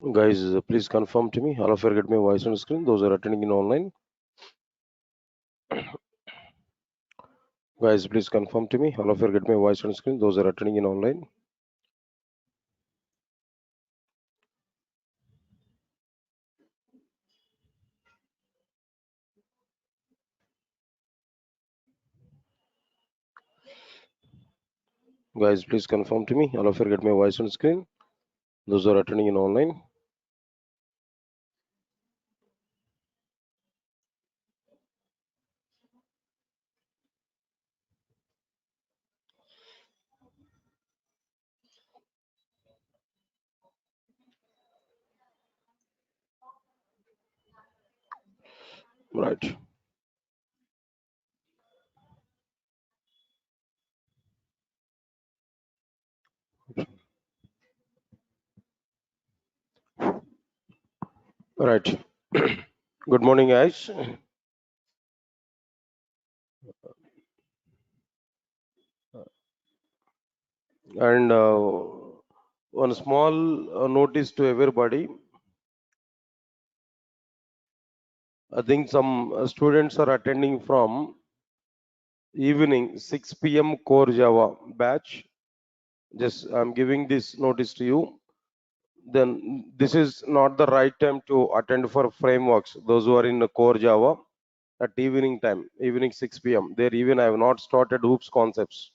Guys, please confirm to me. All of you get my voice on screen. Those are attending in online. Guys, please confirm to me. All of you get my voice on screen. Those are attending in online. Guys, please confirm to me. All of you get my voice on screen. Those are attending in online. Right. Right. Good morning, guys. And one small notice to everybody. I think some students are attending from evening 6 p.m. core Java batch. Just I'm giving this notice to you. Then this is not the right time to attend for frameworks. Those who are in the core Java at evening time, evening 6 p.m. There even I have not started hoops concepts.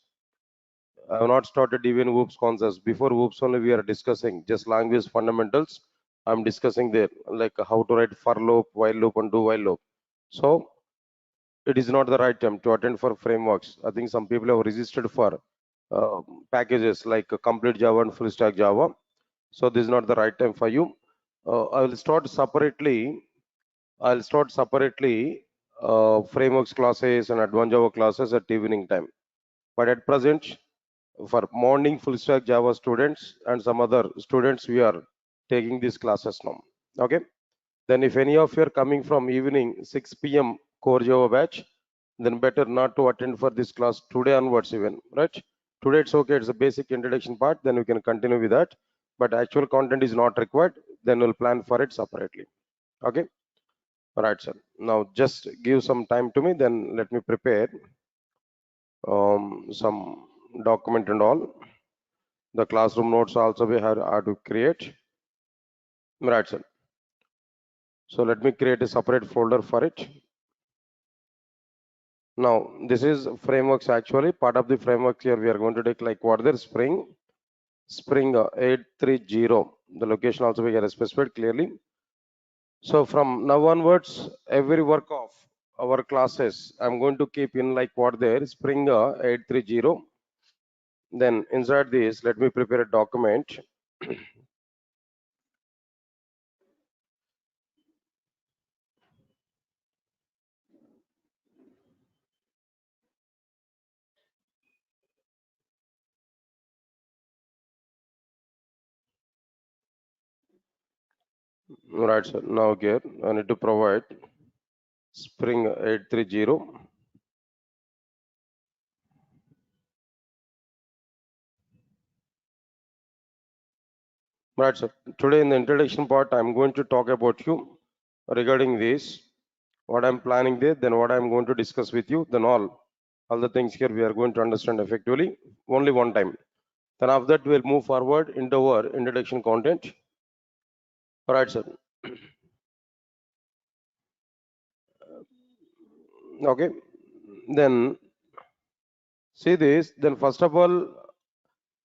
I have not started even hoops concepts. Before hoops only we are discussing just language fundamentals. I'm discussing there like how to write for loop, while loop, and do while loop. So it is not the right time to attend for frameworks. I think some people have registered for uh, packages like complete Java and full stack Java. So this is not the right time for you. I will start separately. I'll start separately frameworks classes and advanced Java classes at evening time. But at present, for morning full stack Java students and some other students, we are taking these classes now. Okay. Then if any of you are coming from evening 6 p.m. core Java batch, then better not to attend for this class today onwards even, right? Today it's okay, it's a basic introduction part, then we can continue with that. But actual content is not required, then we'll plan for it separately. Okay? All right, sir. Now just give some time to me, then let me prepare some document and all. The classroom notes also we have to create. Right, sir. So let me create a separate folder for it. Now, this is frameworks actually. Part of the framework here, we are going to take like what there Spring 830. The location also we get specified clearly. So from now onwards, every work of our classes, I'm going to keep in like what there Spring 830. Then inside this, let me prepare a document. Right, sir. Now here, I need to provide Spring 830. Right, sir. Today in the introduction part, I'm going to talk about you regarding this, what I'm planning there, then what I'm going to discuss with you, then all the things here we are going to understand effectively only one time. Then after that, we'll move forward into our introduction content. All right, sir. Okay. Then see this. Then first of all,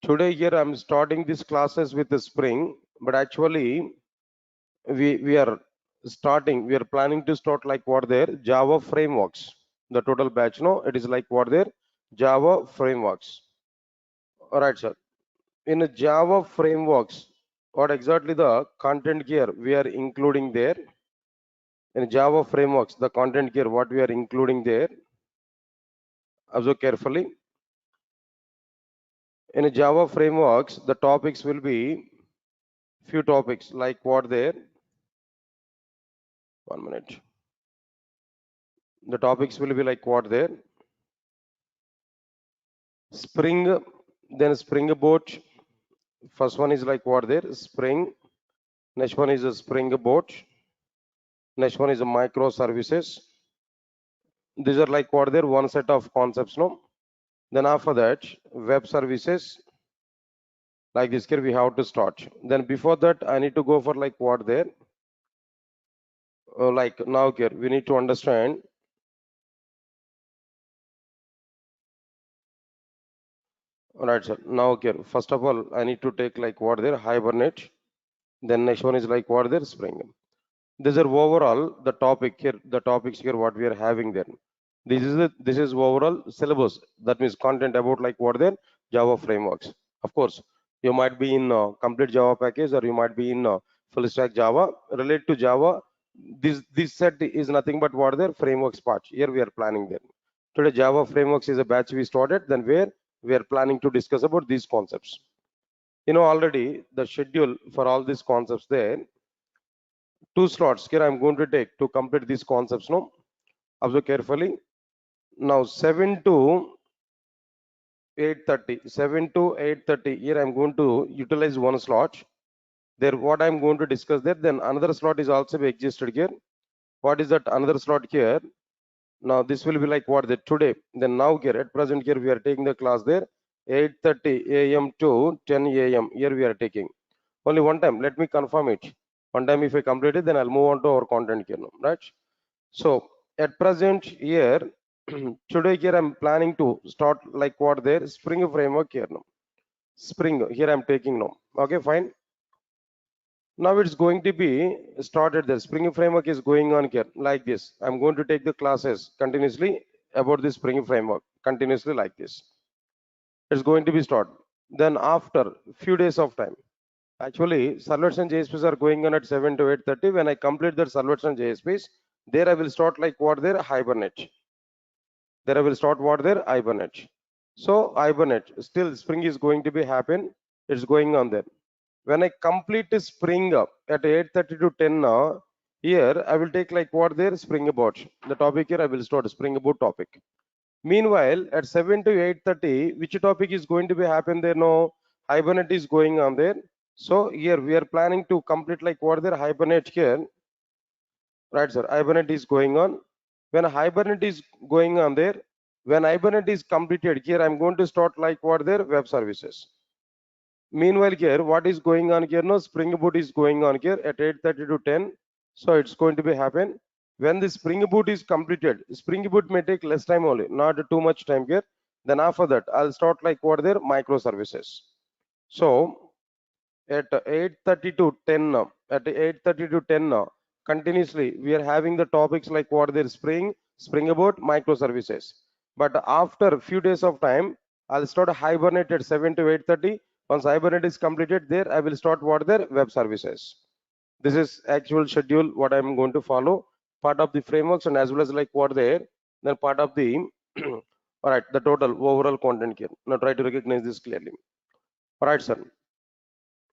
today here I'm starting these classes with the Spring, but actually we are we are planning to start like what there Java frameworks. The total batch, no, it is like what there Java frameworks. All right, sir. In a Java frameworks, what exactly the content here we are including there? In Java frameworks, the content here what we are including there, observe carefully. In a Java frameworks, the topics will be few topics like what there. 1 minute. The topics will be like what there Spring, then Spring Boot. First one is like what there Spring, Next one is a Spring Boot. Next one is a microservices. These are like what they're one set of concepts, no? Then after that, web services, like this here we have to start. Then before that, I need to go for like what there, like now here we need to understand. All right, sir. Now here, first of all, I need to take like what there, Hibernate. Then next one is like what there, Spring. These are overall the topic here, the topics here what we are having there. This is overall syllabus. That means content about like what there, Java frameworks. Of course, you might be in complete Java package or you might be in full stack Java. Relate to Java, this set is nothing but what their frameworks part. Here we are planning there. Today Java frameworks is a batch we started. Then where we are planning to discuss about these concepts. You know already the schedule for all these concepts there. 2 slots here I'm going to take to complete these concepts. No, observe carefully. Now 7 to 8:30, 7 to 8:30. Here I'm going to utilize one slot. There, what I'm going to discuss there. Then another slot is also be existed here. What is that another slot here? Now this will be like what the today. Then now here at present here we are taking the class there 8:30 a.m. to 10 a.m. Here we are taking only one time. Let me confirm it. One time if I complete it, then I'll move on to our content here, right? So at present here, today here I'm planning to start like what there Spring framework here now. Spring here I'm taking now. Okay, fine. Now it's going to be started. The Spring framework is going on here like this. I'm going to take the classes continuously about the Spring framework continuously like this. It's going to be started. Then after few days of time, actually servlets and JSPs are going on at 7 to 8:30. When I complete the servlets and JSPs, there I will start like what there Hibernate. There I will start what there Hibernate. So Hibernate still Spring is going to be happen. It's going on there. When I complete Spring at 8:30 to 10 now, here I will take like what there Spring Boot. The topic here I will start Spring Boot topic. Meanwhile, at 7 to 8:30, which topic is going to be happen there? No, Hibernate is going on there. So here we are planning to complete like what there Hibernate here, right, sir? Hibernate is going on. When Hibernate is going on there, when Hibernate is completed, here I'm going to start like what there web services. Meanwhile, here what is going on here? No, Spring Boot is going on here at 8:30 to 10. So it's going to be happen. When the Spring Boot is completed, Spring Boot may take less time only, not too much time here. Then after that, I'll start like what there microservices. So at 8:30 to 10 now, at 8:30 to 10 now, continuously we are having the topics like what there Spring Boot, microservices. But after a few days of time, I'll start Hibernate at 7 to 8:30. Once Hibernate is completed, there I will start what there web services. This is actual schedule what I'm going to follow. Part of the frameworks and as well as like what there, then part of the all right, the total overall content here. Now try to recognize this clearly. All right, sir.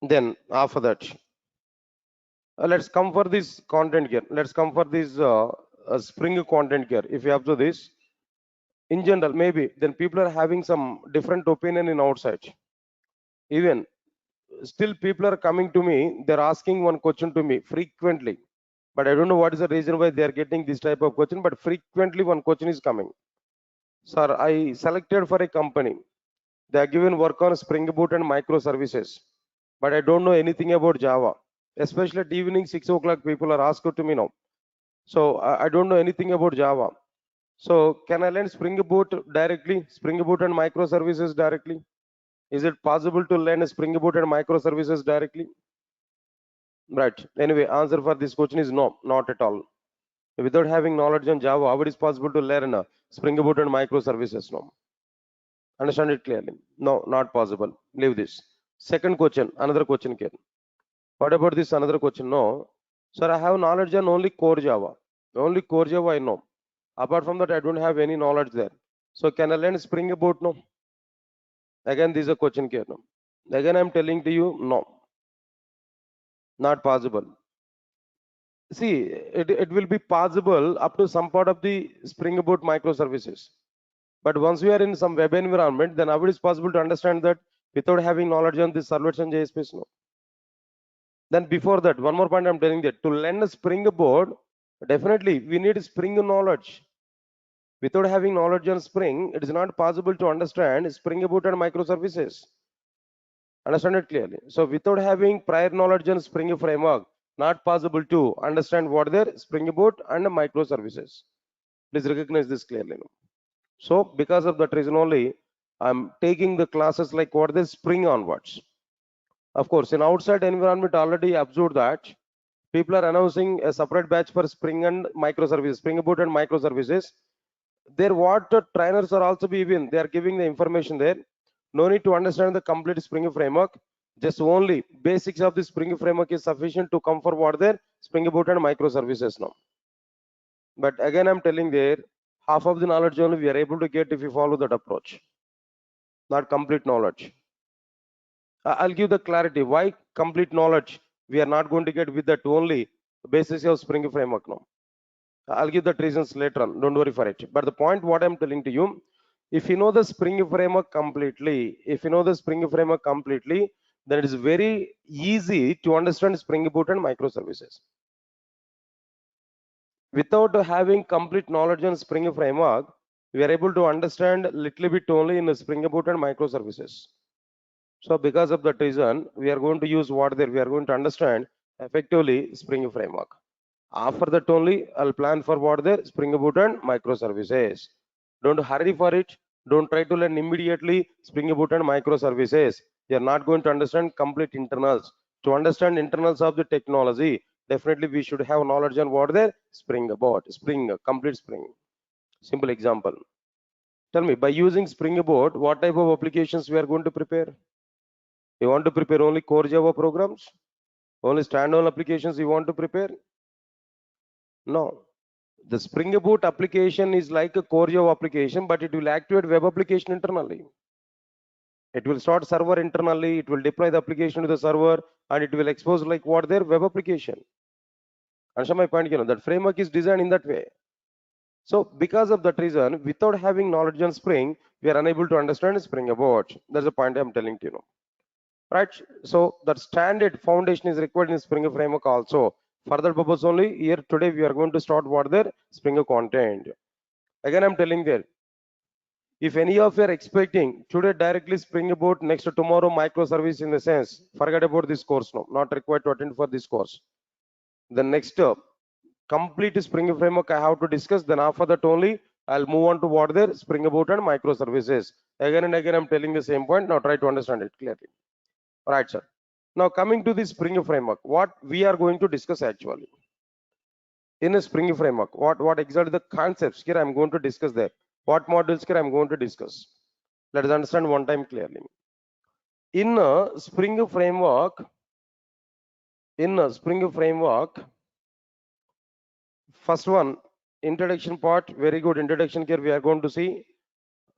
Then after that, let's come for this content here. Let's come for this Spring content here. If you have to this, in general, maybe then people are having some different opinion in outside. Even still, people are coming to me. They're asking one question to me frequently, but I don't know what is the reason why they are getting this type of question. But frequently, one question is coming. Sir, I selected for a company. They are given work on Spring Boot and microservices, but I don't know anything about Java. Especially at evening 6 o'clock, people are asked to me now. So I don't know anything about Java. So can I learn Spring Boot directly? Spring Boot and microservices directly? Is it possible to learn Spring Boot and microservices directly? Right. Anyway, answer for this question is no, not at all. Without having knowledge on Java, how it is possible to learn Spring Boot and microservices? No. Understand it clearly. No, not possible. Leave this. Second question, another question here. What about this another question? No. Sir, I have knowledge on only core Java. Only core Java I know. Apart from that, I don't have any knowledge there. So can I learn Spring Boot? No. Again, this is a question here. No. Again, I'm telling to you, no. Not possible. See, it will be possible up to some part of the Spring Boot microservices. But once we are in some web environment, then how it is possible to understand that without having knowledge on this servlets and JSPs? No. Then before that, one more point I'm telling that to learn a springboard, definitely we need spring knowledge. Without having knowledge on Spring, it is not possible to understand Spring Boot and microservices. Understand it clearly. So without having prior knowledge on Spring framework, not possible to understand what their Spring Boot and microservices. Please recognize this clearly. So because of that reason only, I'm taking the classes like what this Spring onwards. Of course, in outside environment already observed that people are announcing a separate batch for Spring and microservices, Spring Boot and microservices. Their what trainers are also given. They are giving the information there. No need to understand the complete Spring framework. Just only basics of the Spring framework is sufficient to come for what their Spring Boot and microservices now. But again, I'm telling there, half of the knowledge only we are able to get if you follow that approach, not complete knowledge. I'll give the clarity why complete knowledge we are not going to get with that only basis of Spring framework now. I'll give the reasons later on. Don't worry for it. But the point what I'm telling to you, if you know the Spring framework completely, then it is very easy to understand Spring Boot and microservices. Without having complete knowledge on Spring framework, we are able to understand little bit only in the Spring Boot and microservices. So because of that reason, we are going to use what there, we are going to understand effectively Spring framework. After that only, I'll plan for what there, Spring Boot and microservices. Don't hurry for it. Don't try to learn immediately Spring Boot and microservices. You're not going to understand complete internals. To understand internals of the technology, definitely we should have knowledge on what there, Spring Boot, Spring, complete Spring. Simple example. Tell me, by using Spring Boot, what type of applications we are going to prepare? You want to prepare only core Java programs? Only standalone applications you want to prepare? No. The Spring Boot application is like a core Java application, but it will activate web application internally. It will start server internally, it will deploy the application to the server, and it will expose like what their web application. Understand my point? That framework is designed in that way. So because of that reason, without having knowledge on Spring, we are unable to understand Spring Boot. That's the point I'm telling you. Right? So that standard foundation is required in Spring framework also. For that purpose only, here today we are going to start what their Spring content. Again, I'm telling there, if any of you are expecting today directly Spring Boot, next to tomorrow microservice in the sense, forget about this course now, not required to attend for this course. The next complete Spring framework I have to discuss, then after that only I'll move on to what there, Spring Boot and microservices. Again and again, I'm telling the same point. Now try to understand it clearly. Right, sir. Now coming to the Spring framework, what we are going to discuss actually in a Spring framework, what exactly the concepts here I'm going to discuss there. What modules here I'm going to discuss. Let us understand one time clearly. In a Spring framework, first one, introduction part, very good introduction here. We are going to see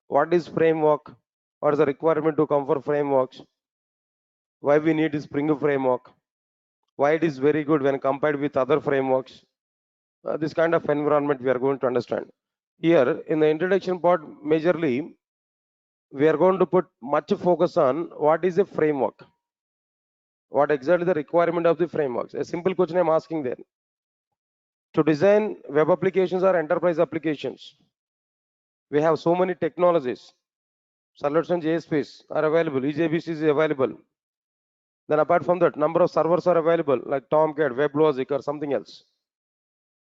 what is framework, what is the requirement to come for frameworks, why we need a Spring framework, why it is very good when compared with other frameworks. This kind of environment we are going to understand. Here in the introduction part, majorly, we are going to put much focus on what is a framework. What exactly the requirement of the frameworks? A simple question I'm asking there. To design web applications or enterprise applications, we have so many technologies. Servlets and JSPs are available. EJBC is available. Then apart from that, number of servers are available, like Tomcat, WebLogic, or something else.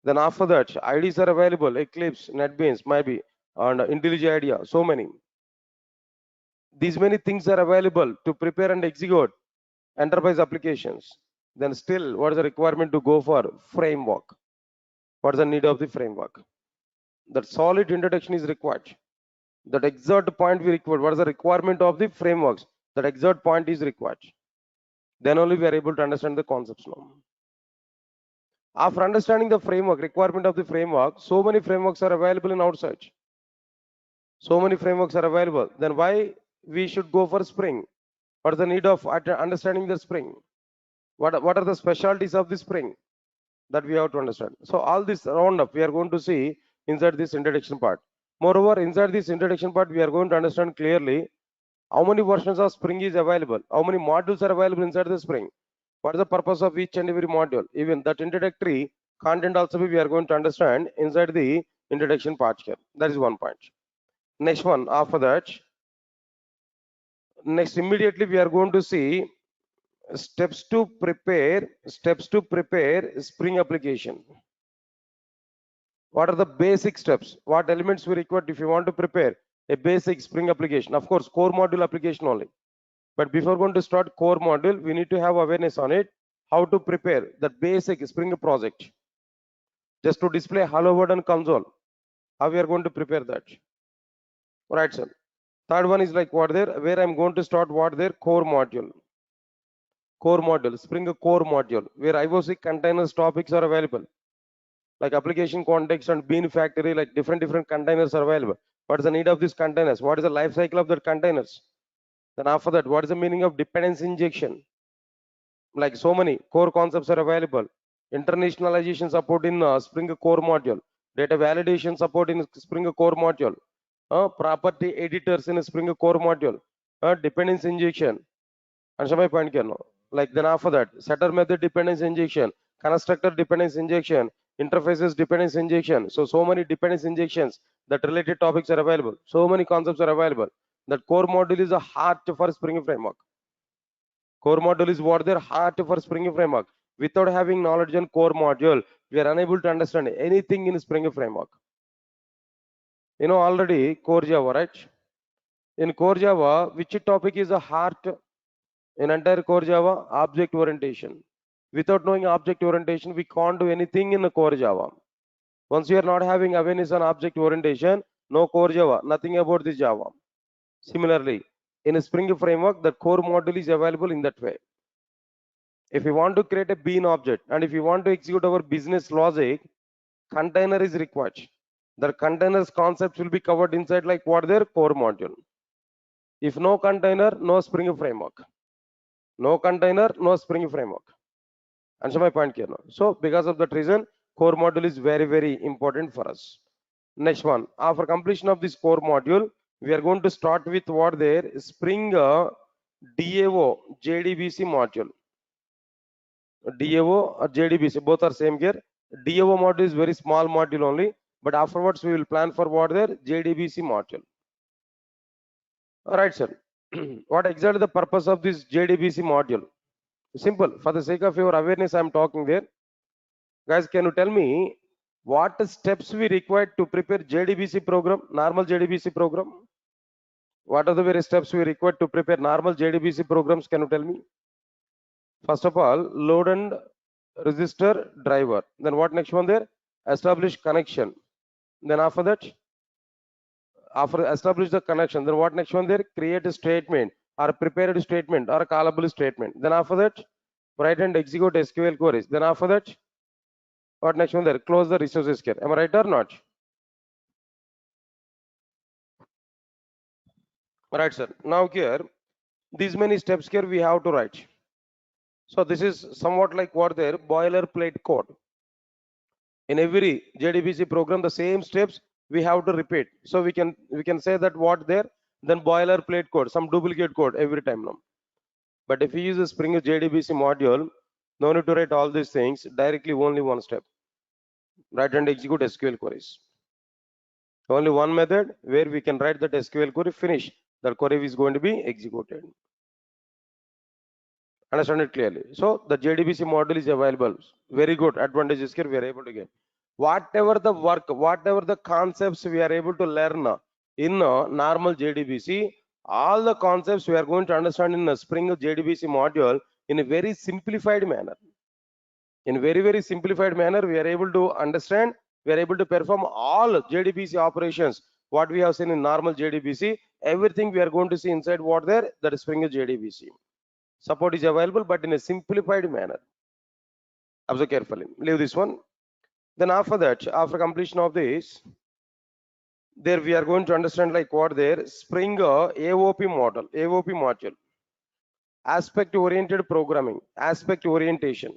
Then after that, IDs are available, Eclipse, NetBeans, maybe, and IntelliJ IDEA, so many. These many things are available to prepare and execute enterprise applications. Then still, what is the requirement to go for framework? What is the need of the framework? That solid introduction is required. That exact point we require. What is the requirement of the frameworks? That exact point is required. Then only we are able to understand the concepts now. After understanding the framework, requirement of the framework, so many frameworks are available in outside. So many frameworks are available. Then why we should go for Spring? What is the need of understanding the Spring? What are the specialties of the Spring that we have to understand? So all this roundup we are going to see inside this introduction part. Moreover, inside this introduction part, we are going to understand clearly how many versions of Spring is available, how many modules are available inside the Spring. What is the purpose of each and every module? Even that introductory content also we are going to understand inside the introduction part here. That is one point. Next one, after that, next immediately we are going to see steps to prepare Spring application. What are the basic steps? What elements we require if you want to prepare a basic Spring application? Of course, core module application only. But before going to start core module, we need to have awareness on it, how to prepare the basic Spring project. Just to display hello world and console. How we are going to prepare that? Right, sir. Third one is like what there, where I'm going to start what there, core module. Core module, Spring core module, where IOC containers topics are available. Like application context and bean factory, like different containers are available. What is the need of these containers? What is the life cycle of the containers? Then after that, what is the meaning of dependency injection? Like so many core concepts are available. Internationalization support in Spring core module. Data validation support in Spring core module. Property editors in Spring core module. Dependency injection. Answer my point here now. Like then after that, setter method dependency injection, constructor dependency injection, interfaces dependency injection. So many dependency injections that related topics are available. So many concepts are available. That core module is a heart for Spring framework. Core module is what their heart for Spring framework. Without having knowledge on core module, we are unable to understand anything in Spring framework. You know already core Java, right? In core Java, which topic is the heart in entire core Java? Object orientation. Without knowing object orientation, we can't do anything in the core Java. Once you are not having awareness on object orientation, no core Java, nothing about this Java. Similarly, in a Spring framework, the core module is available in that way. If you want to create a bean object and if you want to execute our business logic, container is required. The containers concepts will be covered inside like what their core module. If no container, no Spring framework. No container, no Spring framework. Answer my point here now. So because of that reason, core module is very important for us. Next one, after completion of this core module, we are going to start with what there Spring DAO JDBC module. DAO or JDBC, both are same here. DAO module is very small module only, but afterwards we will plan for what there JDBC module. All right, sir. What exactly the purpose of this JDBC module? Simple. For the sake of your awareness, I am talking there. Guys, can you tell me what steps we required to prepare JDBC program, normal JDBC program? What are the various steps we required to prepare normal JDBC programs? Can you tell me? First of all, load and register driver. Then what next one there? Establish connection. Then after that, after establish the connection, then what next one there? Create a statement or prepare a statement or a callable statement. Then after that, write and execute SQL queries. Then after that, what next one there? Close the resources here. Am I right or not? Right, sir. Now here, these many steps here we have to write. So this is somewhat like what there boilerplate code. In every JDBC program, the same steps we have to repeat. So we can say that what there, then boilerplate code, some duplicate code every time now. But if you use a Spring JDBC module, no need to write all these things, directly only one step. Write and execute SQL queries. Only one method where we can write that SQL query, finish. The query is going to be executed. Understand it clearly. So the JDBC model is available. Very good advantages here we are able to get. Whatever the work, whatever the concepts we are able to learn in normal JDBC, all the concepts we are going to understand in a Spring JDBC module in a very simplified manner. In very simplified manner, we are able to understand, we are able to perform all JDBC operations. What we have seen in normal JDBC, everything we are going to see inside what there, that is Spring JDBC. Support is available, but in a simplified manner. Observe carefully. Leave this one. Then after that, after completion of this, there we are going to understand like what there Spring AOP model, AOP module, aspect oriented programming, aspect orientation.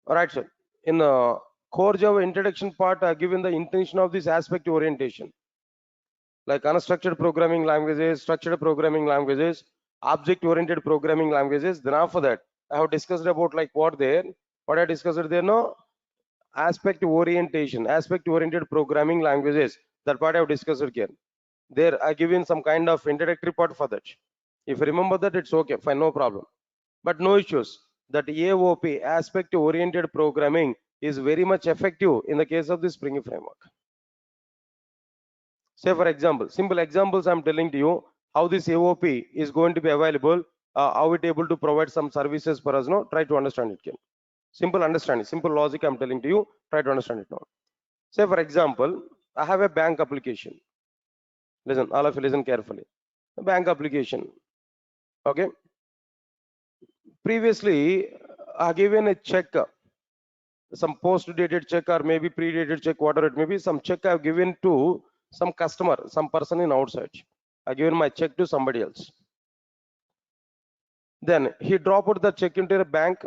All right, sir. In the core Java introduction part, given the intention of this aspect orientation, like unstructured programming languages, structured programming languages, object oriented programming languages. Then after that, I have discussed about like what I discussed there, no, aspect oriented programming languages. That part I have discussed here. There, I given some kind of introductory part for that. If you remember that, it's okay, fine, no problem. But no issues. That AOP, aspect oriented programming, is very much effective in the case of the Spring framework. Say for example, simple examples I'm telling to you how this AOP is going to be available, how it able to provide some services for us. No, try to understand it. Ken. Simple understanding, simple logic I'm telling to you. Try to understand it now. Say for example, I have a bank application. Listen, all of you listen carefully. A bank application. Okay. Previously, I given a check, some post-dated check or maybe pre-dated check, whatever it may be, some check I've given to some customer, some person in outside. I given my check to somebody else. Then he dropped the check into the bank.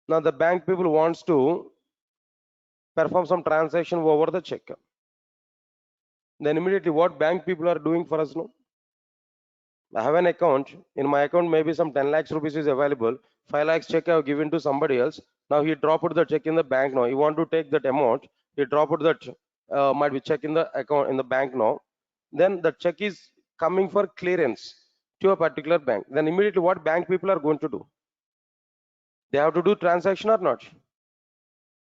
Now the bank people wants to perform some transaction over the check. Then immediately what bank people are doing for us now? I have an account. In my account, maybe some 10 lakhs rupees is available. 5 lakhs check I have given to somebody else. Now he dropped the check in the bank now. He want to take that amount. He dropped that might be check in the account in the bank now. Then the check is coming for clearance to a particular bank. Then immediately what bank people are going to do? They have to do transaction or not?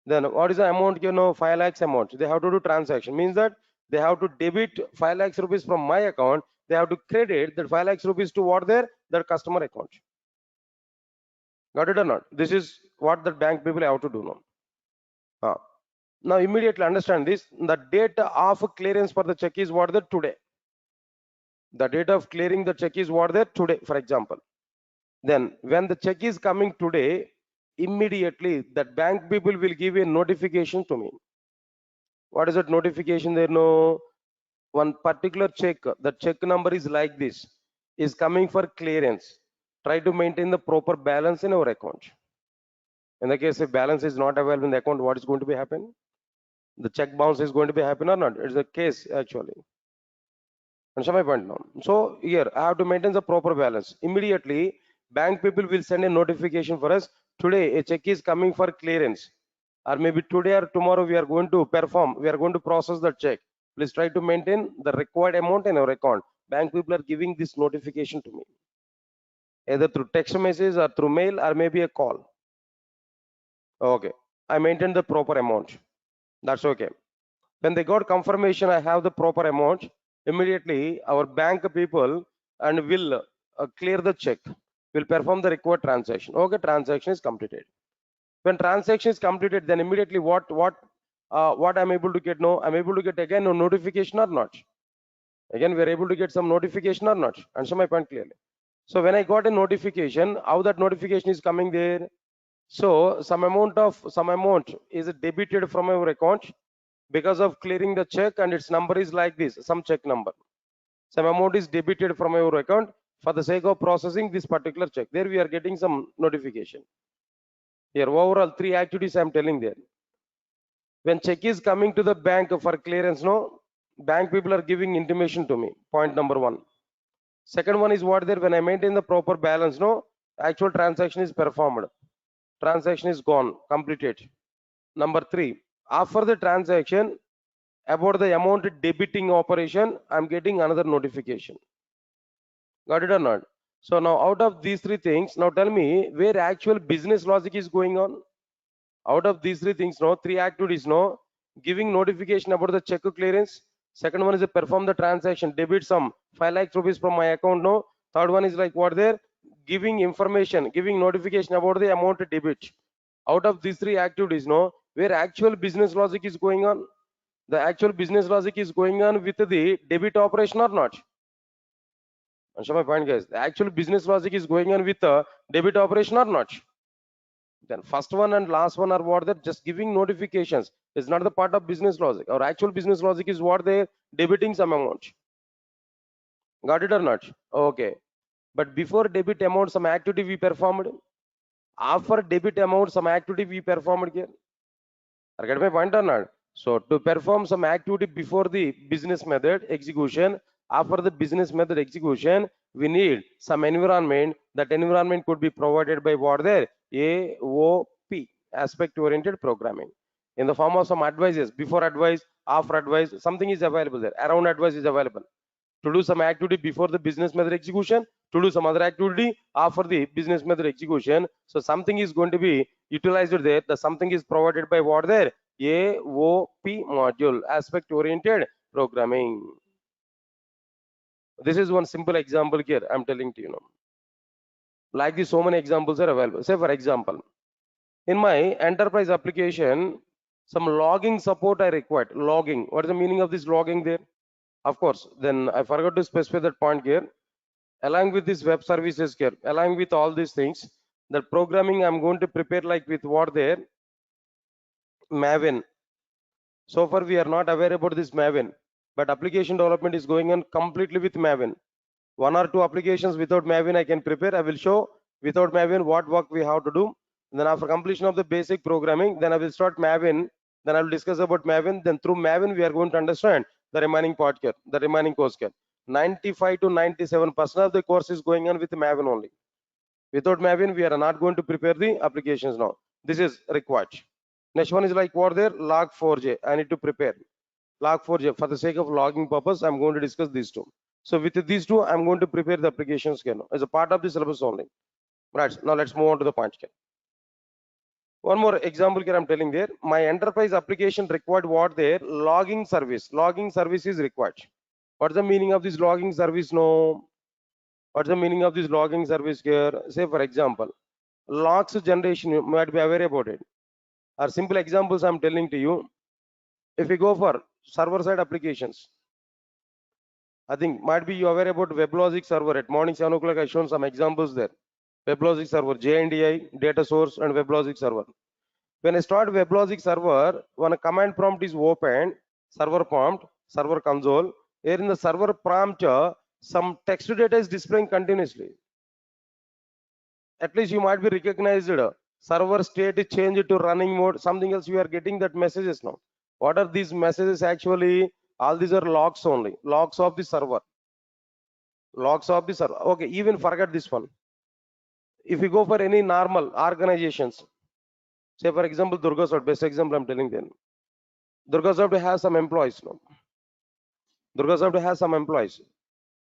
Then what is the amount? 5 lakhs amount. They have to do transaction. Means that they have to debit 5 lakhs rupees from my account. They have to credit that 5 lakhs rupees to what their customer account. Got it or not? This is what the bank people have to do now. Now immediately understand this. The date of clearance for the check is what today. The date of clearing the check is what today, for example. Then when the check is coming today, immediately that bank people will give a notification to me. What is that notification? There no one particular check, the check number is like this, is coming for clearance. Try to maintain the proper balance in our account. In the case if balance is not available in the account, what is going to be happen? The check bounce is going to be happen or not? It's the case actually. Understand my point now? So here I have to maintain the proper balance. Immediately, bank people will send a notification for us. Today a check is coming for clearance. Or maybe today or tomorrow we are going to perform, we are going to process the check. Please try to maintain the required amount in our account. Bank people are giving this notification to me. Either through text message or through mail or maybe a call. Okay. I maintain the proper amount. That's okay. When they got confirmation I have the proper amount, immediately our bank people and will clear the check, will perform the required transaction. Okay, transaction is completed. When transaction is completed, then immediately what I'm able to get now? I'm able to get again a notification or not? Again, we're able to get some notification or not? Answer my point clearly. So when I got a notification, how that notification is coming there? So some amount is debited from our account because of clearing the check, and its number is like this, some check number. Some amount is debited from our account for the sake of processing this particular check. There we are getting some notification. Here overall 3 activities I am telling there. When check is coming to the bank for clearance, no, bank people are giving intimation to me. Point number 1. Second one is what there, when I maintain the proper balance, no, actual transaction is performed. Transaction is gone, completed. Number 3, after the transaction, about the amount debiting operation, I'm getting another notification. Got it or not? So now out of these 3 things, now tell me where actual business logic is going on. Out of these 3 things, no, 3 activities, no, giving notification about the check clearance. Second one is to perform the transaction, debit some 5 lakh rupees from my account, no. Third one is like what there, giving information, giving notification about the amount debit. Out of these 3 activities, no, where actual business logic is going on. The actual business logic is going on with the debit operation or not? Answer my point, guys. The actual business logic is going on with the debit operation or not? Then first one and last one are what they're just giving notifications. It's not the part of business logic. Our actual business logic is what they're debiting some amount. Got it or not? Okay. But before debit amount, some activity we performed. After debit amount, some activity we performed here. I get my point or not? So to perform some activity before the business method execution, after the business method execution, we need some environment. That environment could be provided by what there? AOP, aspect oriented programming, in the form of some advices, before advice, after advice, something is available there, around advice is available to do some activity before the business method execution, to do some other activity after the business method execution. So something is going to be utilized there. The something is provided by what there? AOP module, aspect oriented programming. This is one simple example here I'm telling to you now. Like this, so many examples are available. Say for example, in my enterprise application, some logging support I required. Logging. What is the meaning of this logging there? Of course, then I forgot to specify that point here. Along with this web services here, along with all these things, the programming I'm going to prepare like with what there? Maven. So far we are not aware about this Maven, but application development is going on completely with Maven. One or two applications without Maven I can prepare. I will show without Maven what work we have to do. And then after completion of the basic programming, then I will start Maven. Then I will discuss about Maven. Then through Maven we are going to understand the remaining part here, the remaining course here. 95 to 97% of the course is going on with Maven only. Without Maven, we are not going to prepare the applications now. This is required. Next one is like what there? Log4j. I need to prepare Log4j. For the sake of logging purpose, I'm going to discuss these two. So with these two, I'm going to prepare the applications here now, as a part of the syllabus only. Right. Now let's move on to the point here. One more example here I'm telling there. My enterprise application required what there? Logging service. Logging service is required. What's the meaning of this logging service? No. What's the meaning of this logging service here? Say for example, logs generation, you might be aware about it. Or simple examples I'm telling to you. If you go for server side applications, I think might be you aware about WebLogic server. At morning 7 o'clock, I shown some examples there. WebLogic server, JNDI, data source, and WebLogic server. When I start WebLogic server, when a command prompt is opened, server prompt, server console, here in the server prompt, some text data is displaying continuously. At least you might be recognized. Server state is changed to running mode, something else you are getting that messages now. What are these messages actually? All these are logs only, logs of the server. Logs of the server. Okay, even forget this one. If you go for any normal organizations, say for example, Durga Soft, best example I'm telling them. Durga Soft has some employees now. Durga Soft has some employees.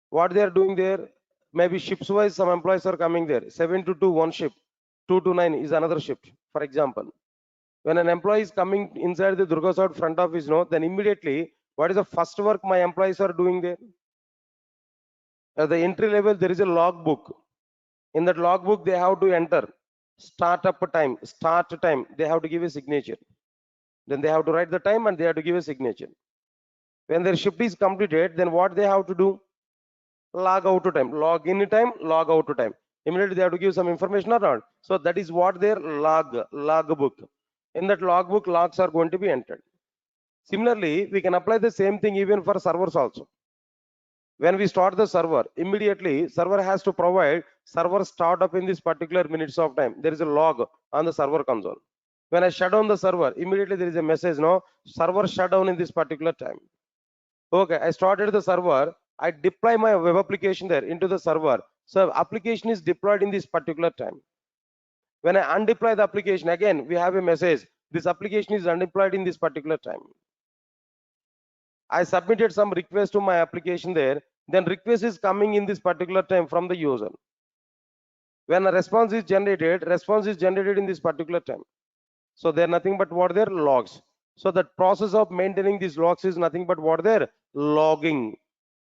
What they are doing there? Maybe shifts wise, some employees are coming there. 7 to 2, one shift. 2 to 9 is another shift. For example, when an employee is coming inside the Durga Soft front office, no, then immediately, what is the first work my employees are doing there? At the entry level, there is a log book. In that log book, they have to enter startup time, start time. They have to give a signature. Then they have to write the time and they have to give a signature. When their shift is completed, then what they have to do? Log out to time, log in time, log out to time. Immediately they have to give some information or not. So that is what their log book. In that log book, logs are going to be entered. Similarly, we can apply the same thing even for servers also. When we start the server, immediately server has to provide server startup in this particular minutes of time. There is a log on the server console. When I shut down the server, immediately there is a message, no, server shut down in this particular time. Okay, I started the server. I deploy my web application there into the server. So application is deployed in this particular time. When I undeploy the application, again, we have a message. This application is undeployed in this particular time. I submitted some request to my application there. Then request is coming in this particular time from the user. When a response is generated in this particular time. So they're nothing but what they're logs. So the process of maintaining these logs is nothing but what they're logging.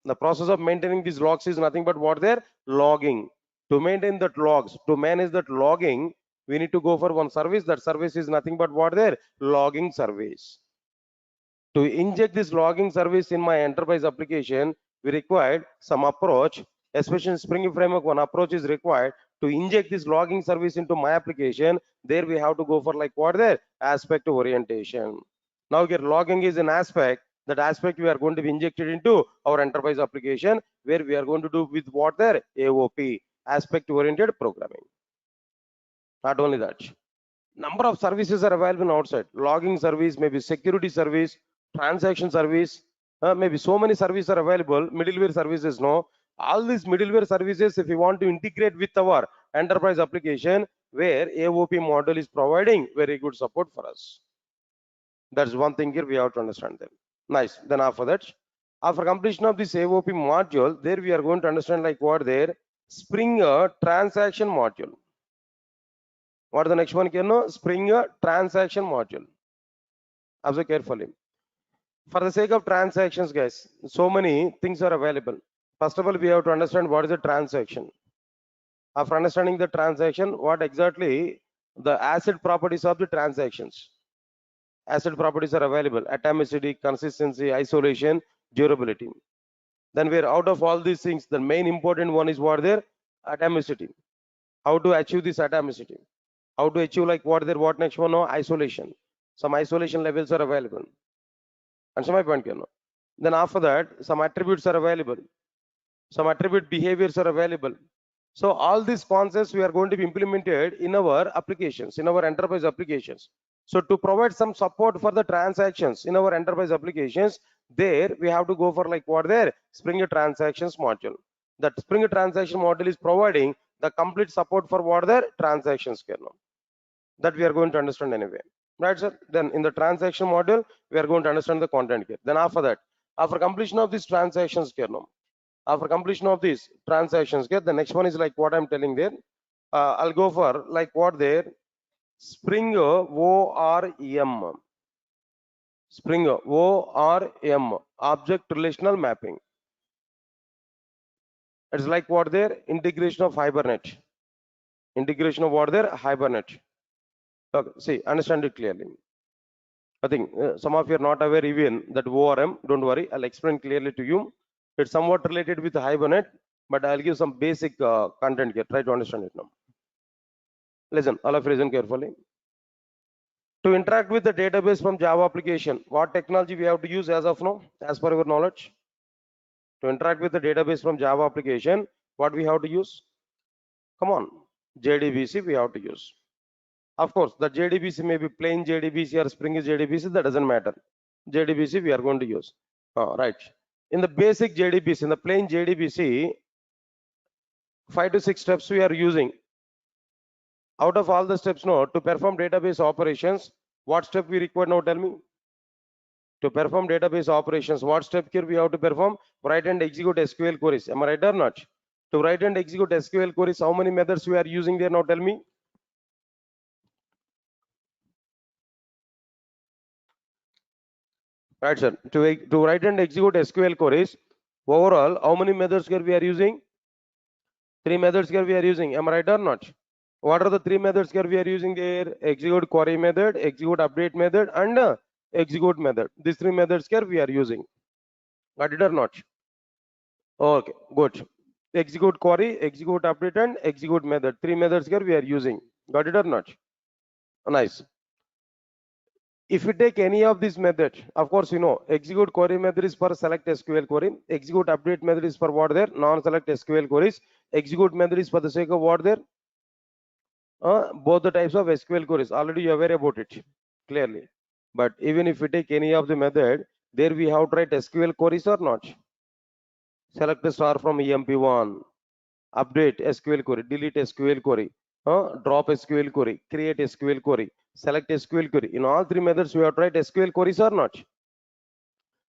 The process of maintaining these logs is nothing but what they're logging. To maintain that logs, to manage that logging, we need to go for one service. That service is nothing but what they're logging service. To inject this logging service in my enterprise application, we required some approach, especially in Spring Framework, one approach is required to inject this logging service into my application. There we have to go for like what there? Aspect orientation. Now here logging is an aspect. That aspect we are going to be injected into our enterprise application, where we are going to do with what there? AOP, aspect oriented programming. Not only that, number of services are available outside. Logging service, maybe security service, transaction service, maybe so many services are available. Middleware services, no. All these middleware services, if you want to integrate with our enterprise application, where AOP model is providing very good support for us. That's one thing here we have to understand them. Nice. Then after that, after completion of this AOP module, there we are going to understand like what there Spring transaction module. What the next one? Spring transaction module. Observe carefully. For the sake of transactions, guys, so many things are available. First of all, we have to understand what is a transaction. After understanding the transaction, what exactly the asset properties of the transactions. Asset properties are available: atomicity, consistency, isolation, durability. Then we're out of all these things. The main important one is what there? Atomicity. How to achieve this atomicity? How to achieve like what there? What next one? No, isolation. Some isolation levels are available. Answer my point, then after that, some attributes are available. Some attribute behaviors are available. So all these concepts we are going to be implemented in our applications, in our enterprise applications. So to provide some support for the transactions in our enterprise applications, there we have to go for like what there? Spring transactions module. That Spring transaction module is providing the complete support for what there? Transactions, kernel. That we are going to understand anyway. Right, sir? Then in the transaction module, we are going to understand the content here. Then after that, after completion of these transactions, kernel, after completion of these transactions, the next one is like what I'm telling there. I'll go for like what there? Spring ORM. Spring ORM, object relational mapping. It's like what there? Integration of Hibernate. Integration of what there? Hibernate. Okay, see, understand it clearly. I think some of you are not aware even that ORM. Don't worry, I'll explain clearly to you. It's somewhat related with Hibernate, but I'll give some basic content here. Try to understand it now. Listen, all of you listen carefully. To interact with the database from Java application, what technology we have to use as of now, as per your knowledge? To interact with the database from Java application, what we have to use? Come on, JDBC we have to use. Of course, the JDBC may be plain JDBC or Spring JDBC, that doesn't matter. JDBC we are going to use. Right. In the basic JDBC, in the plain JDBC, 5 to 6 steps we are using. Out of all the steps now, to perform database operations, what step we require now? Tell me. To perform database operations, what step here we have to perform? Write and execute SQL queries. Am I right or not? To write and execute SQL queries, how many methods we are using there now? Tell me. Right, sir. To write and execute SQL queries, overall, how many methods here we are using? 3 methods here we are using. Am I right or not? What are the 3 methods here we are using there? Execute query method, execute update method, and execute method. These 3 methods here we are using. Got it or not? Okay, good. Execute query, execute update, and execute method. 3 methods here we are using. Got it or not? Nice. If you take any of these methods, of course, you know, execute query method is for select SQL query. Execute update method is for what there? Non-select SQL queries. Execute method is for the sake of what there? Both the types of SQL queries. Already you are aware about it clearly. But even if we take any of the method, there we have to write SQL queries or not? Select the star from EMP1. Update SQL query. Delete SQL query. Drop SQL query. Create SQL query. Select SQL query. In all 3 methods, we have to write SQL queries or not?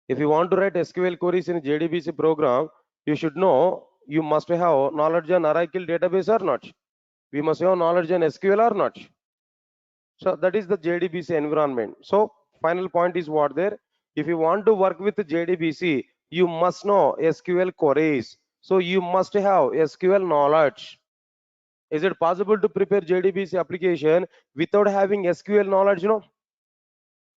If you want to write SQL queries in JDBC program, you should know you must have knowledge on Oracle database or not? We must have knowledge on SQL or not? So that is the JDBC environment. So final point is what there? If you want to work with JDBC, you must know SQL queries. So you must have SQL knowledge. Is it possible to prepare JDBC application without having SQL knowledge? No.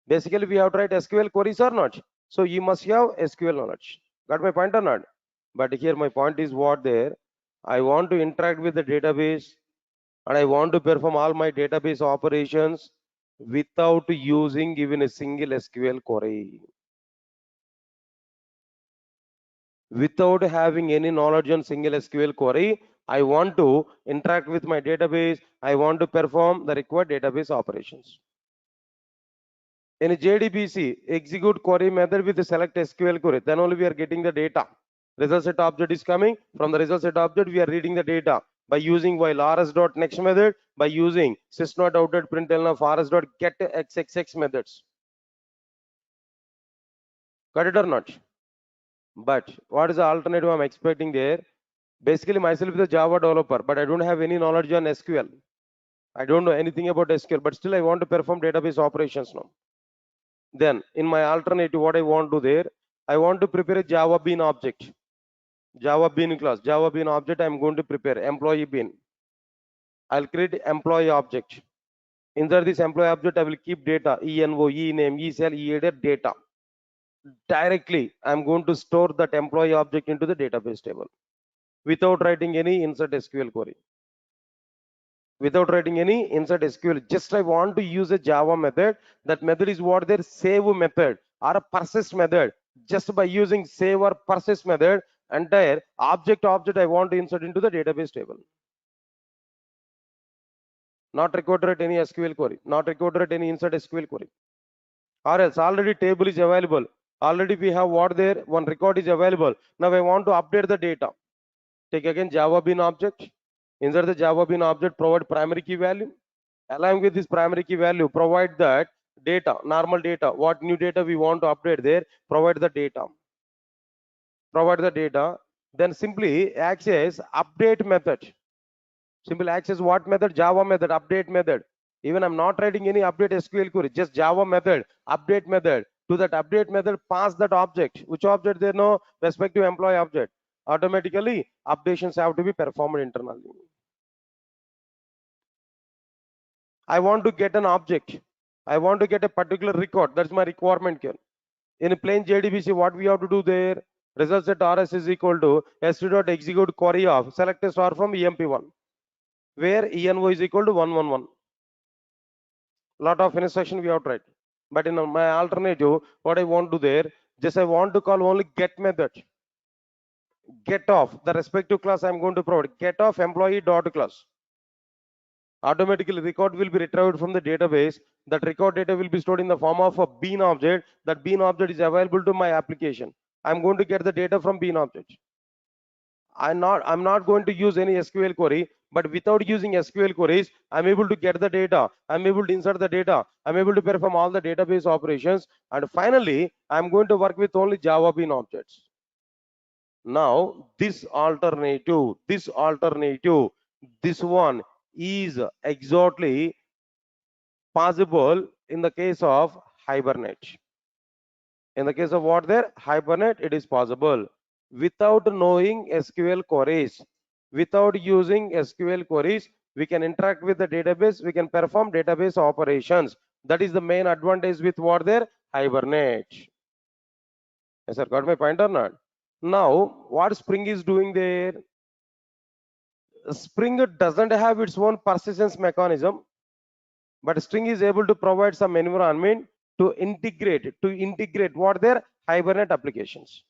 Basically, we have to write SQL queries or not. So you must have SQL knowledge. Got my point or not? But here my point is what there? I want to interact with the database and I want to perform all my database operations without using even a single SQL query. Without having any knowledge on single SQL query, I want to interact with my database. I want to perform the required database operations. In a JDBC, execute query method with the select SQL query, then only we are getting the data. Result set object is coming. From the result set object, we are reading the data by using while rs.next method, by using sys.out.println of rs.get xxx methods. Got it or not? But what is the alternative I'm expecting there? Basically, myself is a Java developer, but I don't have any knowledge on SQL. I don't know anything about SQL, but still I want to perform database operations now. Then in my alternative, what I want to do there, I want to prepare a Java bean object. Java bean class, Java bean object, I'm going to prepare employee bean. I'll create employee object. Inside this employee object, I will keep data, ENO, ENAME, ECL, EADER data. Directly, I'm going to store that employee object into the database table without writing any insert SQL query. Without writing any insert SQL, just I want to use a Java method. That method is what their save method or a persist method. Just by using save or persist method, entire object I want to insert into the database table. Not required to write any SQL query, not required to write any insert SQL query. Or else already table is available. Already we have what there, one record is available. Now I want to update the data. Take again Java bean object. Insert the Java bean object, provide primary key value. Along with this primary key value, provide that data, normal data. What new data we want to update there, provide the data. Provide the data. Then simply access update method. Simple access what method? Java method, update method. Even I'm not writing any update SQL query, just Java method, update method. To that update method, pass that object. Which object there? No, respective employee object. Automatically, updations have to be performed internally. I want to get an object. I want to get a particular record. That's my requirement here. In a plain JDBC, what we have to do there? Result set RS is equal to st.execute query of select a star from EMP1, where ENO is equal to 111. Lot of instruction we have tried. But in my alternative, what I want to do there, just I want to call only get method. Get off the respective class I'm going to provide. Get off employee dot class. Automatically record will be retrieved from the database. That record data will be stored in the form of a bean object. That bean object is available to my application. I'm going to get the data from bean object. I'm not going to use any SQL query, but without using SQL queries, I'm able to get the data. I'm able to insert the data. I'm able to perform all the database operations. And finally, I'm going to work with only Java bean objects. Now, this alternative, this one is exactly possible in the case of Hibernate. In the case of what there? Hibernate, it is possible. Without knowing SQL queries, without using SQL queries, we can interact with the database, we can perform database operations. That is the main advantage with what there? Hibernate. Yes, sir, got my point or not? Now, what Spring is doing there? Spring doesn't have its own persistence mechanism, but Spring is able to provide some environment to integrate what their Hibernate applications.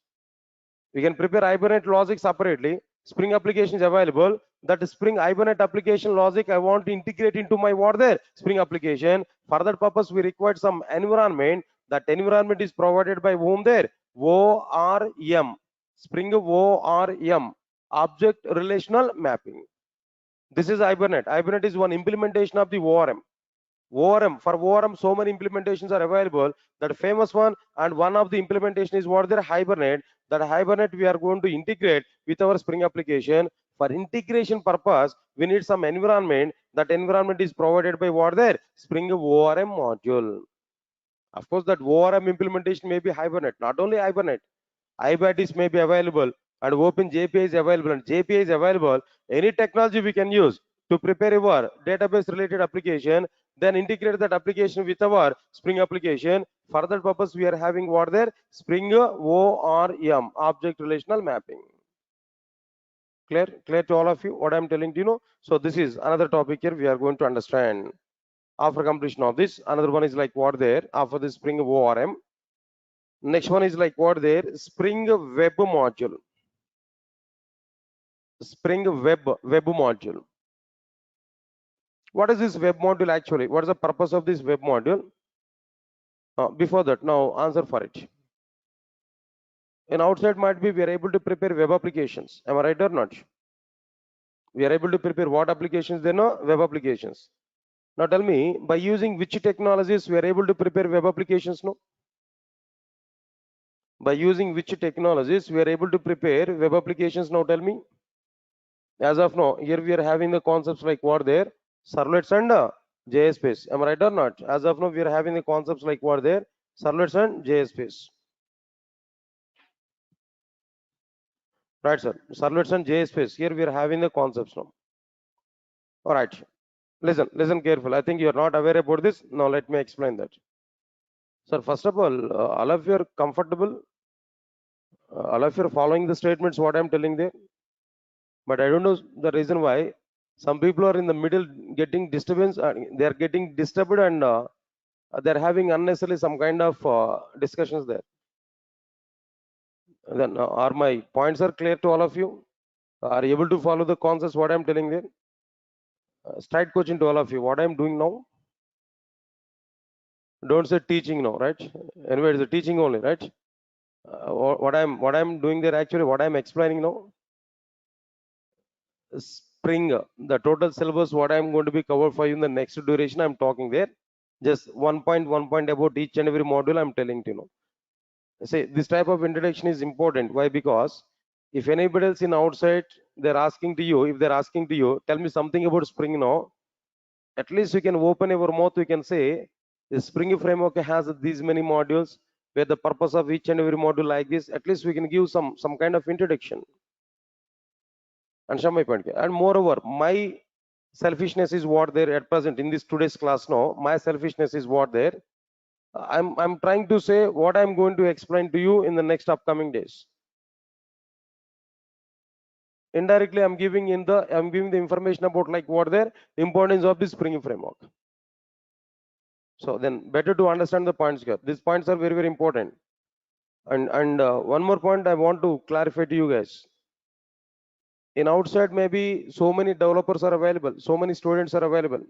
We can prepare Hibernate logic separately. Spring application is available. That Spring Hibernate application logic I want to integrate into my what there Spring application. For that purpose, we require some environment. That environment is provided by whom there? ORM. Spring ORM. Object Relational Mapping. This is Hibernate. Hibernate is one implementation of the ORM. For ORM, so many implementations are available. That famous one and one of the implementation is what their Hibernate. That Hibernate we are going to integrate with our Spring application. For integration purpose, we need some environment. That environment is provided by what their Spring ORM module. Of course, that ORM implementation may be Hibernate, not only Hibernate. IBATIS may be available and OpenJPA is available and JPA is available. Any technology we can use to prepare our database related application, then integrate that application with our Spring application. For that purpose, we are having what there? Spring ORM, Object Relational Mapping. Clear to all of you what I'm telling to you know? So this is another topic here we are going to understand. After completion of this, another one is like what there? After the Spring ORM. Next one is like what there? Spring Web module. Spring Web module. What is this web module actually? What is the purpose of this web module? Before that, now answer for it. In outside might be we are able to prepare web applications. Am I right or not? We are able to prepare what applications? They know web applications. Now tell me, by using which technologies we are able to prepare web applications? No. By using which technologies we are able to prepare web applications? Now tell me. As of now, here we are having the concepts like what there? Servlets and JS space. Am I right or not? As of now, we are having the concepts like what there? Servlets and JS space. Right, sir. Servlets and JS space. Here we are having the concepts now. All right. Listen careful. I think you are not aware about this. Now let me explain that. Sir, first of all of you are comfortable. All of you are following the statements what I am telling there. But I don't know the reason why some people are in the middle getting disturbance. They are getting disturbed and they're having unnecessarily some kind of discussions there. Then are my points are clear to all of you? Are you able to follow the concepts what I'm telling there? Straight coaching to all of you. What I'm doing now? Don't say teaching now, right? Anyway, it's a teaching only, right? What I'm doing there actually, what I'm explaining now, spring the total syllabus what I'm going to be covered for you in the next duration. I'm talking there. Just one point about each and every module. I'm telling to you. Say this type of introduction is important. Why? Because if anybody else in outside they're asking to you, if they're asking to you, tell me something about Spring now, at least you can open your mouth, you can say the Spring framework has these many modules where the purpose of each and every module like this, at least we can give some kind of introduction. Understand my point? And moreover, my selfishness is what there at present in this today's class now. My selfishness is what there. I'm trying to say what I'm going to explain to you in the next upcoming days. Indirectly I'm giving the information about like what their importance of the Spring framework. So then better to understand the points here. These points are very important. And one more point I want to clarify to you guys. In outside maybe so many developers are available, so many students are available,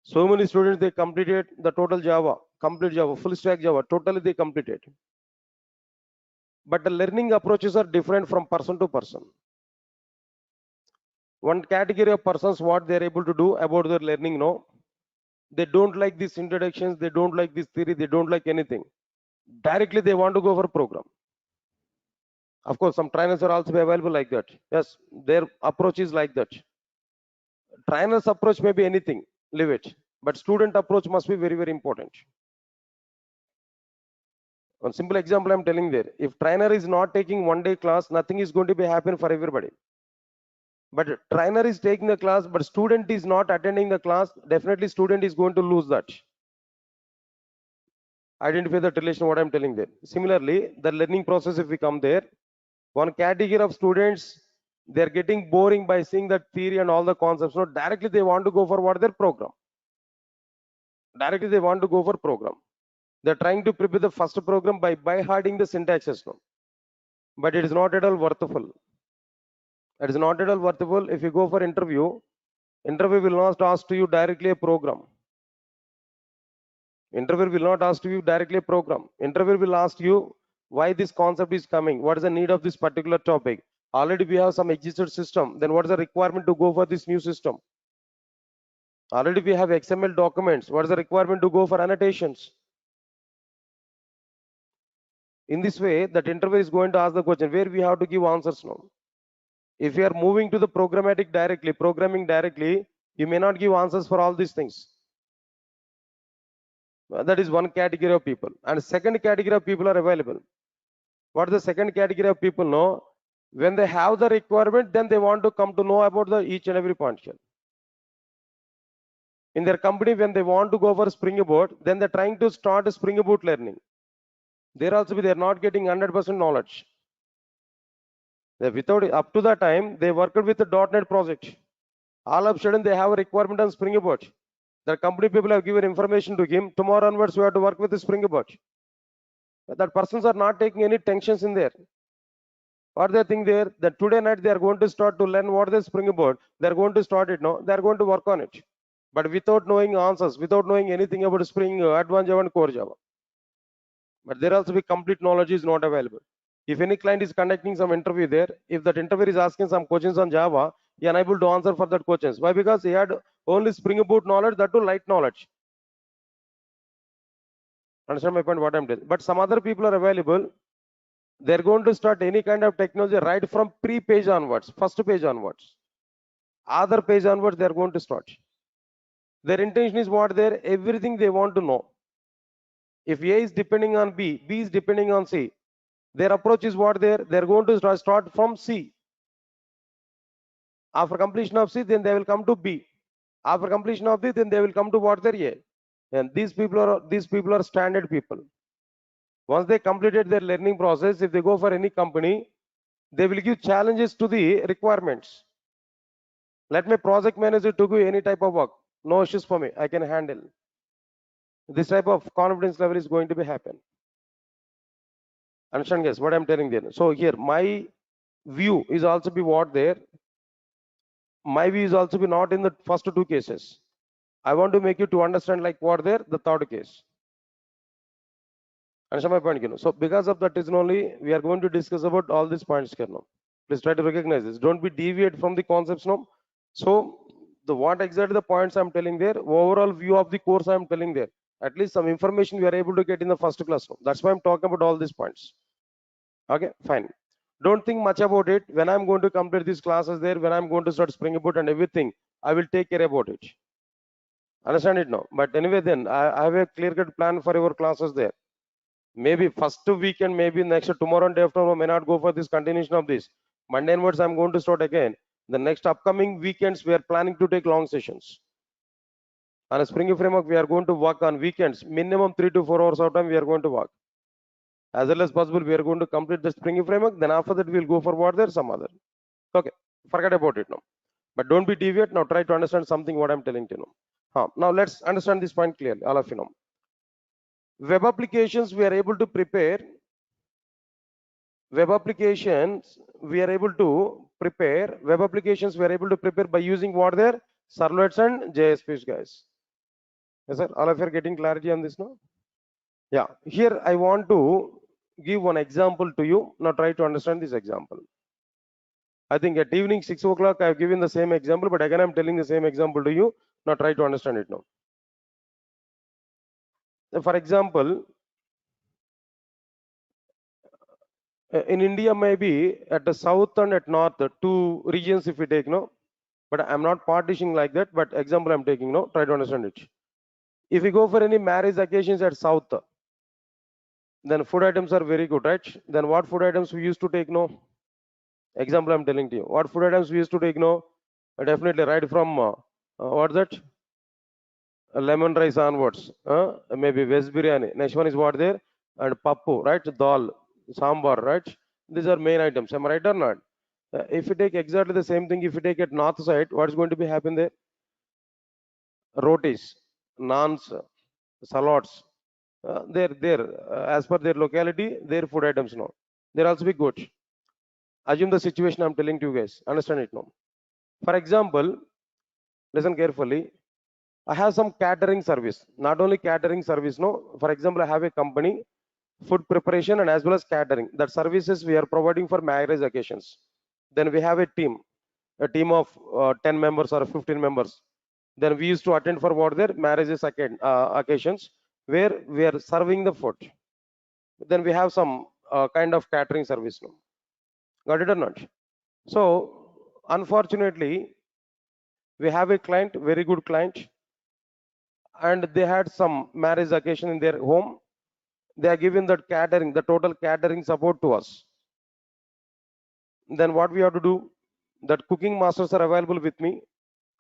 so many students they completed the total Java, complete Java, full stack Java, totally they completed. But the learning approaches are different from person to person. One category of persons what they're able to do about their learning, no, they don't like these introductions, they don't like this theory, they don't like anything. Directly they want to go for program. Of course, some trainers are also available like that. Yes, their approach is like that. Trainer's approach may be anything, leave it. But student approach must be very important. One simple example I'm telling there. If trainer is not taking one day class, nothing is going to be happen for everybody. But trainer is taking the class, but student is not attending the class, definitely student is going to lose that. Identify that relation what I'm telling there. Similarly, the learning process if we come there, one category of students they're getting boring by seeing that theory and all the concepts. So directly they want to go for what their program. Directly they want to go for program. They're trying to prepare the first program by harding the syntaxes now. But it is not at all worthwhile. It is not at all worthwhile. If you go for interview will not ask to you directly a program. Interviewer will not ask you directly a program. Interviewer will ask you why this concept is coming. What is the need of this particular topic? Already we have some existed system. Then what is the requirement to go for this new system? Already we have XML documents. What is the requirement to go for annotations? In this way, that interviewer is going to ask the question where we have to give answers now. If you are moving to the programming directly, you may not give answers for all these things. That is one category of people. And second category of people are available. What is the second category of people know? When they have the requirement, then they want to come to know about the each and every point here. In their company, when they want to go for Spring Boot, then they're trying to start a Spring Boot learning. They're not getting 100% knowledge. Without up to that time, they worked with the .NET project. All of a sudden, they have a requirement on Spring Boot. The company people have given information to him. Tomorrow onwards, we have to work with the Spring Boot. That persons are not taking any tensions in there. What they think there that today night they are going to start to learn what the Spring Boot. They are going to start it now. They are going to work on it. But without knowing answers, without knowing anything about Spring, Advanced Java and Core Java. But there also be complete knowledge is not available. If any client is conducting some interview there, if that interviewer is asking some questions on Java, he unable to answer for that questions. Why? Because he had only Spring Boot knowledge, that too light knowledge. Understand my point? What I'm telling. But some other people are available. They're going to start any kind of technology right from pre-page onwards, first page onwards, other page onwards. They're going to start. Their intention is what? There, everything they want to know. If A is depending on B, B is depending on C. Their approach is what? There, they're going to start from C. After completion of C, then they will come to B. After completion of this, then they will come to what? Their A. And these people are standard people. Once they completed their learning process, if they go for any company, they will give challenges to the requirements. Let my project manager to give any type of work. No issues for me. I can handle. This type of confidence level is going to be happen. Understand, guys, what I'm telling there? So here, my view is also be what there. My view is also be not in the first two cases. I want to make you to understand like what there, the third case. Understand my point, you know? So because of that reason only, we are going to discuss about all these points here now. Please try to recognize this. Don't be deviate from the concepts now. So the what exactly the points I'm telling there, overall view of the course I'm telling there. At least some information we are able to get in the first class now. That's why I'm talking about all these points. Okay, fine. Don't think much about it. When I'm going to complete these classes there, when I'm going to start Spring Boot and everything, I will take care about it. Understand it now. But anyway, then I have a clear-cut plan for your classes there. Maybe first weekend, maybe next tomorrow and day after may not go for this continuation of this. Monday onwards, I'm going to start again. The next upcoming weekends, we are planning to take long sessions. On a Spring framework, we are going to work on weekends, minimum 3 to 4 hours of time we are going to work. As early as possible, we are going to complete the Spring framework. Then after that, we'll go for what there, some other. Okay, forget about it now. But don't be deviate now. Try to understand something what I'm telling you now. Now let's understand this point clearly, all of you know. Web applications, we are able to prepare. Web applications, we are able to prepare. Web applications, we are able to prepare by using what there? Servlets and JSPs, guys. Yes, sir. All of you are getting clarity on this now? Yeah. Here I want to give one example to you. Now try to understand this example. I think at evening 6 o'clock, I've given the same example, but again, I'm telling the same example to you. Now try to understand it now. For example, in India, maybe at the south and at north, the two regions, if we take, no, but I'm not partitioning like that, but example I'm taking, no, try to understand it. If we go for any marriage occasions at south, then food items are very good, right? Then what food items we used to take, no? Example I'm telling to you. What food items we used to take, no? Definitely right from, what's that? Lemon rice onwards, maybe veg biryani. Next one is what there? And pappu, right? Dal, sambar, right? These are main items. Am I right or not? If you take exactly the same thing, if you take at north side, what is going to be happen there? Rotis, naans, salads. As per their locality, their food items now. They're also be good. Assume the situation I'm telling to you guys. Understand it now. For example, listen carefully. I have some catering service. Not only catering service, no. For example, I have a company, food preparation and as well as catering. That services we are providing for marriage occasions. Then we have a team of 10 members or 15 members. Then we used to attend for what their marriages occasions where we are serving the food. Then we have some kind of catering service. No? Got it or not? So unfortunately, we have a client, very good client, and they had some marriage occasion in their home. They are giving that catering, the total catering support to us. Then what we have to do? That cooking masters are available with me.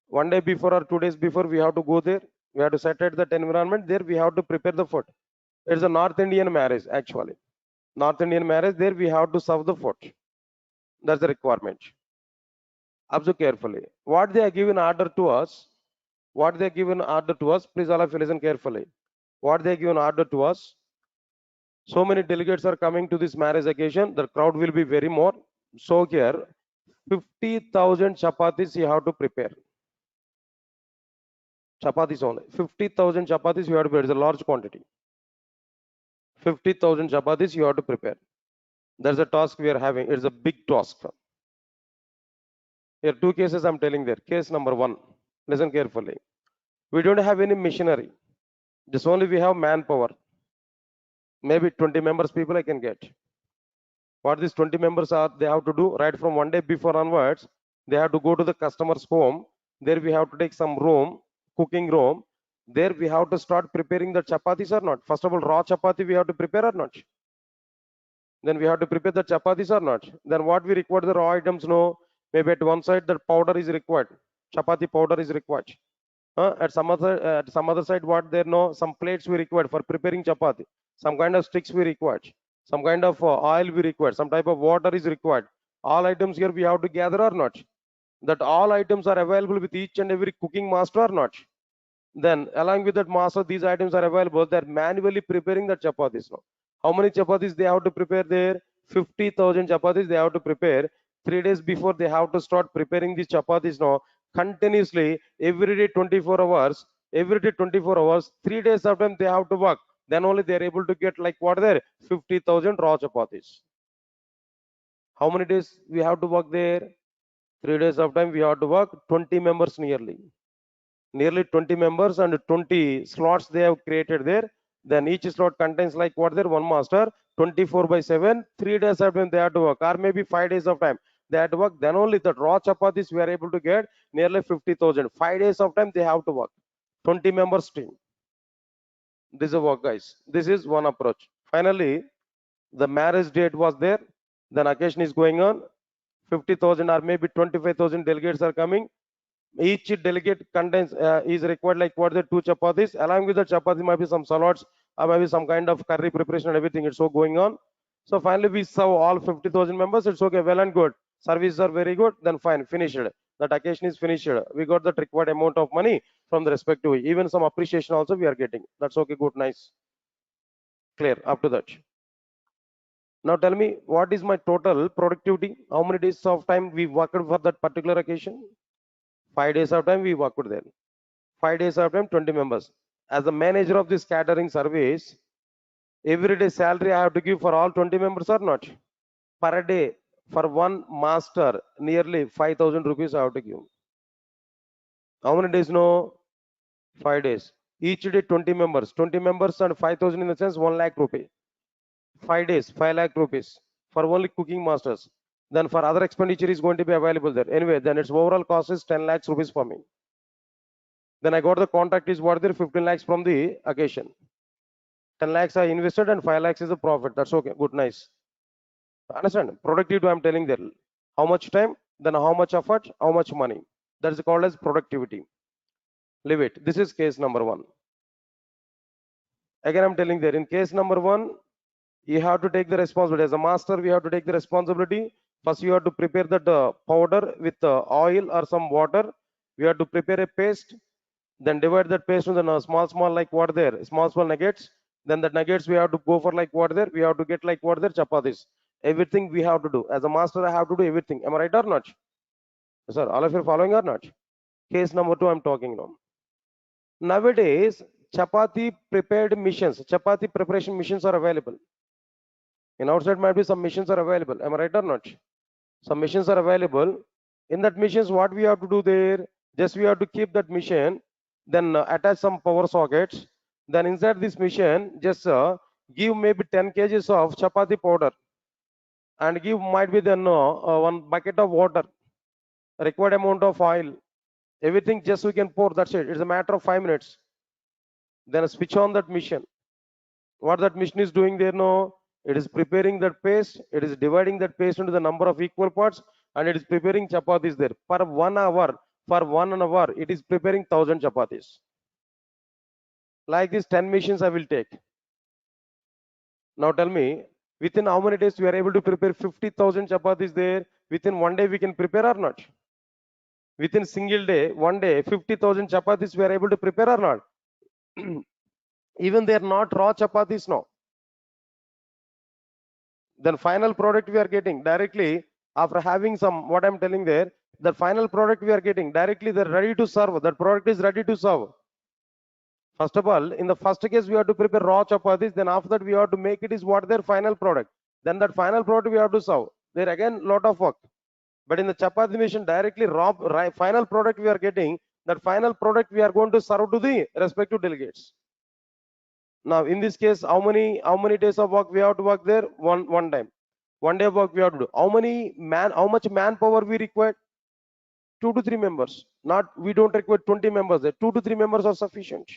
One day before or 2 days before, we have to go there. We have to set at that environment. There we have to prepare the food. It's a North Indian marriage actually. North Indian marriage. There we have to serve the food. That's the requirement. Observe carefully. What they are given order to us. What they are given order to us. Please all of you listen carefully. What they are given order to us. So many delegates are coming to this marriage occasion. The crowd will be very more. So here, 50,000 chapatis you have to prepare. Chapatis only. 50,000 chapatis you have to prepare. It's a large quantity. 50,000 chapatis you have to prepare. There's a task we are having. It's a big task. Here, two cases I'm telling there. Case number one. Listen carefully. We don't have any machinery. Just only we have manpower. Maybe 20 members people I can get. What these 20 members are, they have to do right from one day before onwards. They have to go to the customer's home. There we have to take some room, cooking room. There we have to start preparing the chapatis or not. First of all, raw chapati we have to prepare or not. Then we have to prepare the chapatis or not. Then what we require the raw items, no. Maybe at one side the powder is required. Chapati powder is required. At some other side, what there no some plates we required for preparing chapati. Some kind of sticks we required. Some kind of oil we required. Some type of water is required. All items here we have to gather or not. That all items are available with each and every cooking master or not. Then along with that master, these items are available. They're manually preparing the chapatis now. How many chapatis they have to prepare there? 50,000 chapatis they have to prepare. 3 days before they have to start preparing these chapatis now. Continuously, every day 24 hours. Every day 24 hours. 3 days of time they have to work. Then only they are able to get like what there? 50,000 raw chapatis. How many days we have to work there? 3 days of time we have to work. 20 members nearly 20 members and 20 slots they have created there. Then each slot contains like what there one master 24 by 7. 3 days of time they have to work, or maybe 5 days of time they have to work. Then only the raw chapatis we are able to get nearly 50,000. 5 days of time they have to work. 20 members team. This is a work, guys. This is one approach. Finally, the marriage date was there. Then occasion is going on. 50,000 or maybe 25,000 delegates are coming. Each delegate contains is required like what the two chapatis. Along with the chapati might be some salads or maybe some kind of curry preparation and everything. It's so going on. So finally we serve all 50,000 members. It's okay, well and good. Services are very good. Then fine, finished. That occasion is finished. We got the required amount of money from the respective. Even some appreciation also we are getting. That's okay, good, nice, clear. Up to that. Now tell me, what is my total productivity? How many days of time we worked for that particular occasion? 5 days of time we worked there. 5 days of time, 20 members. As the manager of this catering service, every day salary I have to give for all 20 members or not? Per day, for one master, nearly 5,000 rupees I have to give. How many days? No, 5 days. Each day 20 members. 20 members and 5,000 in the sense 1 lakh rupee. 5 days, 5 lakh rupees for only cooking masters. Then for other expenditure is going to be available there. Anyway, then its overall cost is 10 lakhs rupees for me. Then I got the contract is what there 15 lakhs from the occasion. 10 lakhs I invested and 5 lakhs is the profit. That's okay. Good, nice. Understand? Productivity I'm telling there. How much time, then how much effort, how much money. That is called as productivity. Leave it. This is case number one. Again, I'm telling there in case number one, you have to take the responsibility. As a master, we have to take the responsibility. First, you have to prepare that powder with oil or some water. We have to prepare a paste. Then divide that paste into the small like what there, small nuggets. Then the nuggets we have to go for like what there. We have to get like what there chapatis. Everything we have to do. As a master, I have to do everything. Am I right or not? Sir, all of you are following or not? Case number two, I'm talking now. Nowadays, chapati prepared missions, chapati preparation missions are available. In outside might be some missions are available. Am I right or not? Some missions are available. In that missions, what we have to do there? Just we have to keep that mission, then attach some power sockets. Then inside this mission, just give maybe 10 kgs of chapati powder and give might be then 1 bucket of water, required amount of oil. Everything just we can pour. That's it. It's a matter of 5 minutes. Then switch on that mission. What that mission is doing there now? It is preparing that paste. It is dividing that paste into the number of equal parts, and it is preparing chapatis there. For 1 hour, for 1 hour, it is preparing 1,000 chapatis. Like this, 10 missions I will take. Now tell me, within how many days we are able to prepare 50,000 chapatis there? Within 1 day we can prepare or not? Within single day, 1 day, 50,000 chapatis we are able to prepare or not? Even they are not raw chapatis now. Then final product we are getting directly after having some what I'm telling there. The final product we are getting directly they're ready to serve. That product is ready to serve. First of all, in the first case we have to prepare raw chapatis. Then after that we have to make it is what their final product. Then that final product we have to serve. There again lot of work. But in the chapati machine, directly final product we are getting, that final product we are going to serve to the respective delegates. Now in this case, how many days of work we have to work there? One time. 1 day of work we have to do. How much manpower we require? 2 to 3 members. Not we don't require 20 members there. 2 to 3 members are sufficient.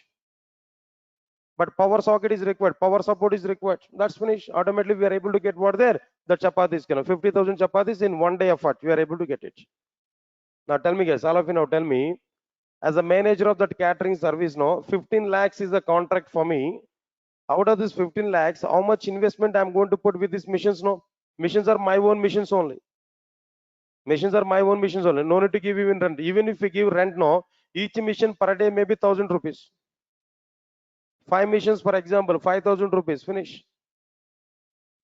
But power socket is required, power support is required. That's finished. Automatically we are able to get what there? The chapatis, 50,000 chapatis in 1 day effort. We are able to get it. Now tell me guys, all of you now tell me, as a manager of that catering service, no, 15 lakhs is the contract for me. Out of this 15 lakhs, how much investment I'm going to put with these missions? No, missions are my own missions only. Missions are my own missions only. No need to give even rent. Even if we give rent, no, each mission per day maybe 1,000 rupees. 5 missions, for example, 5,000 rupees. Finish.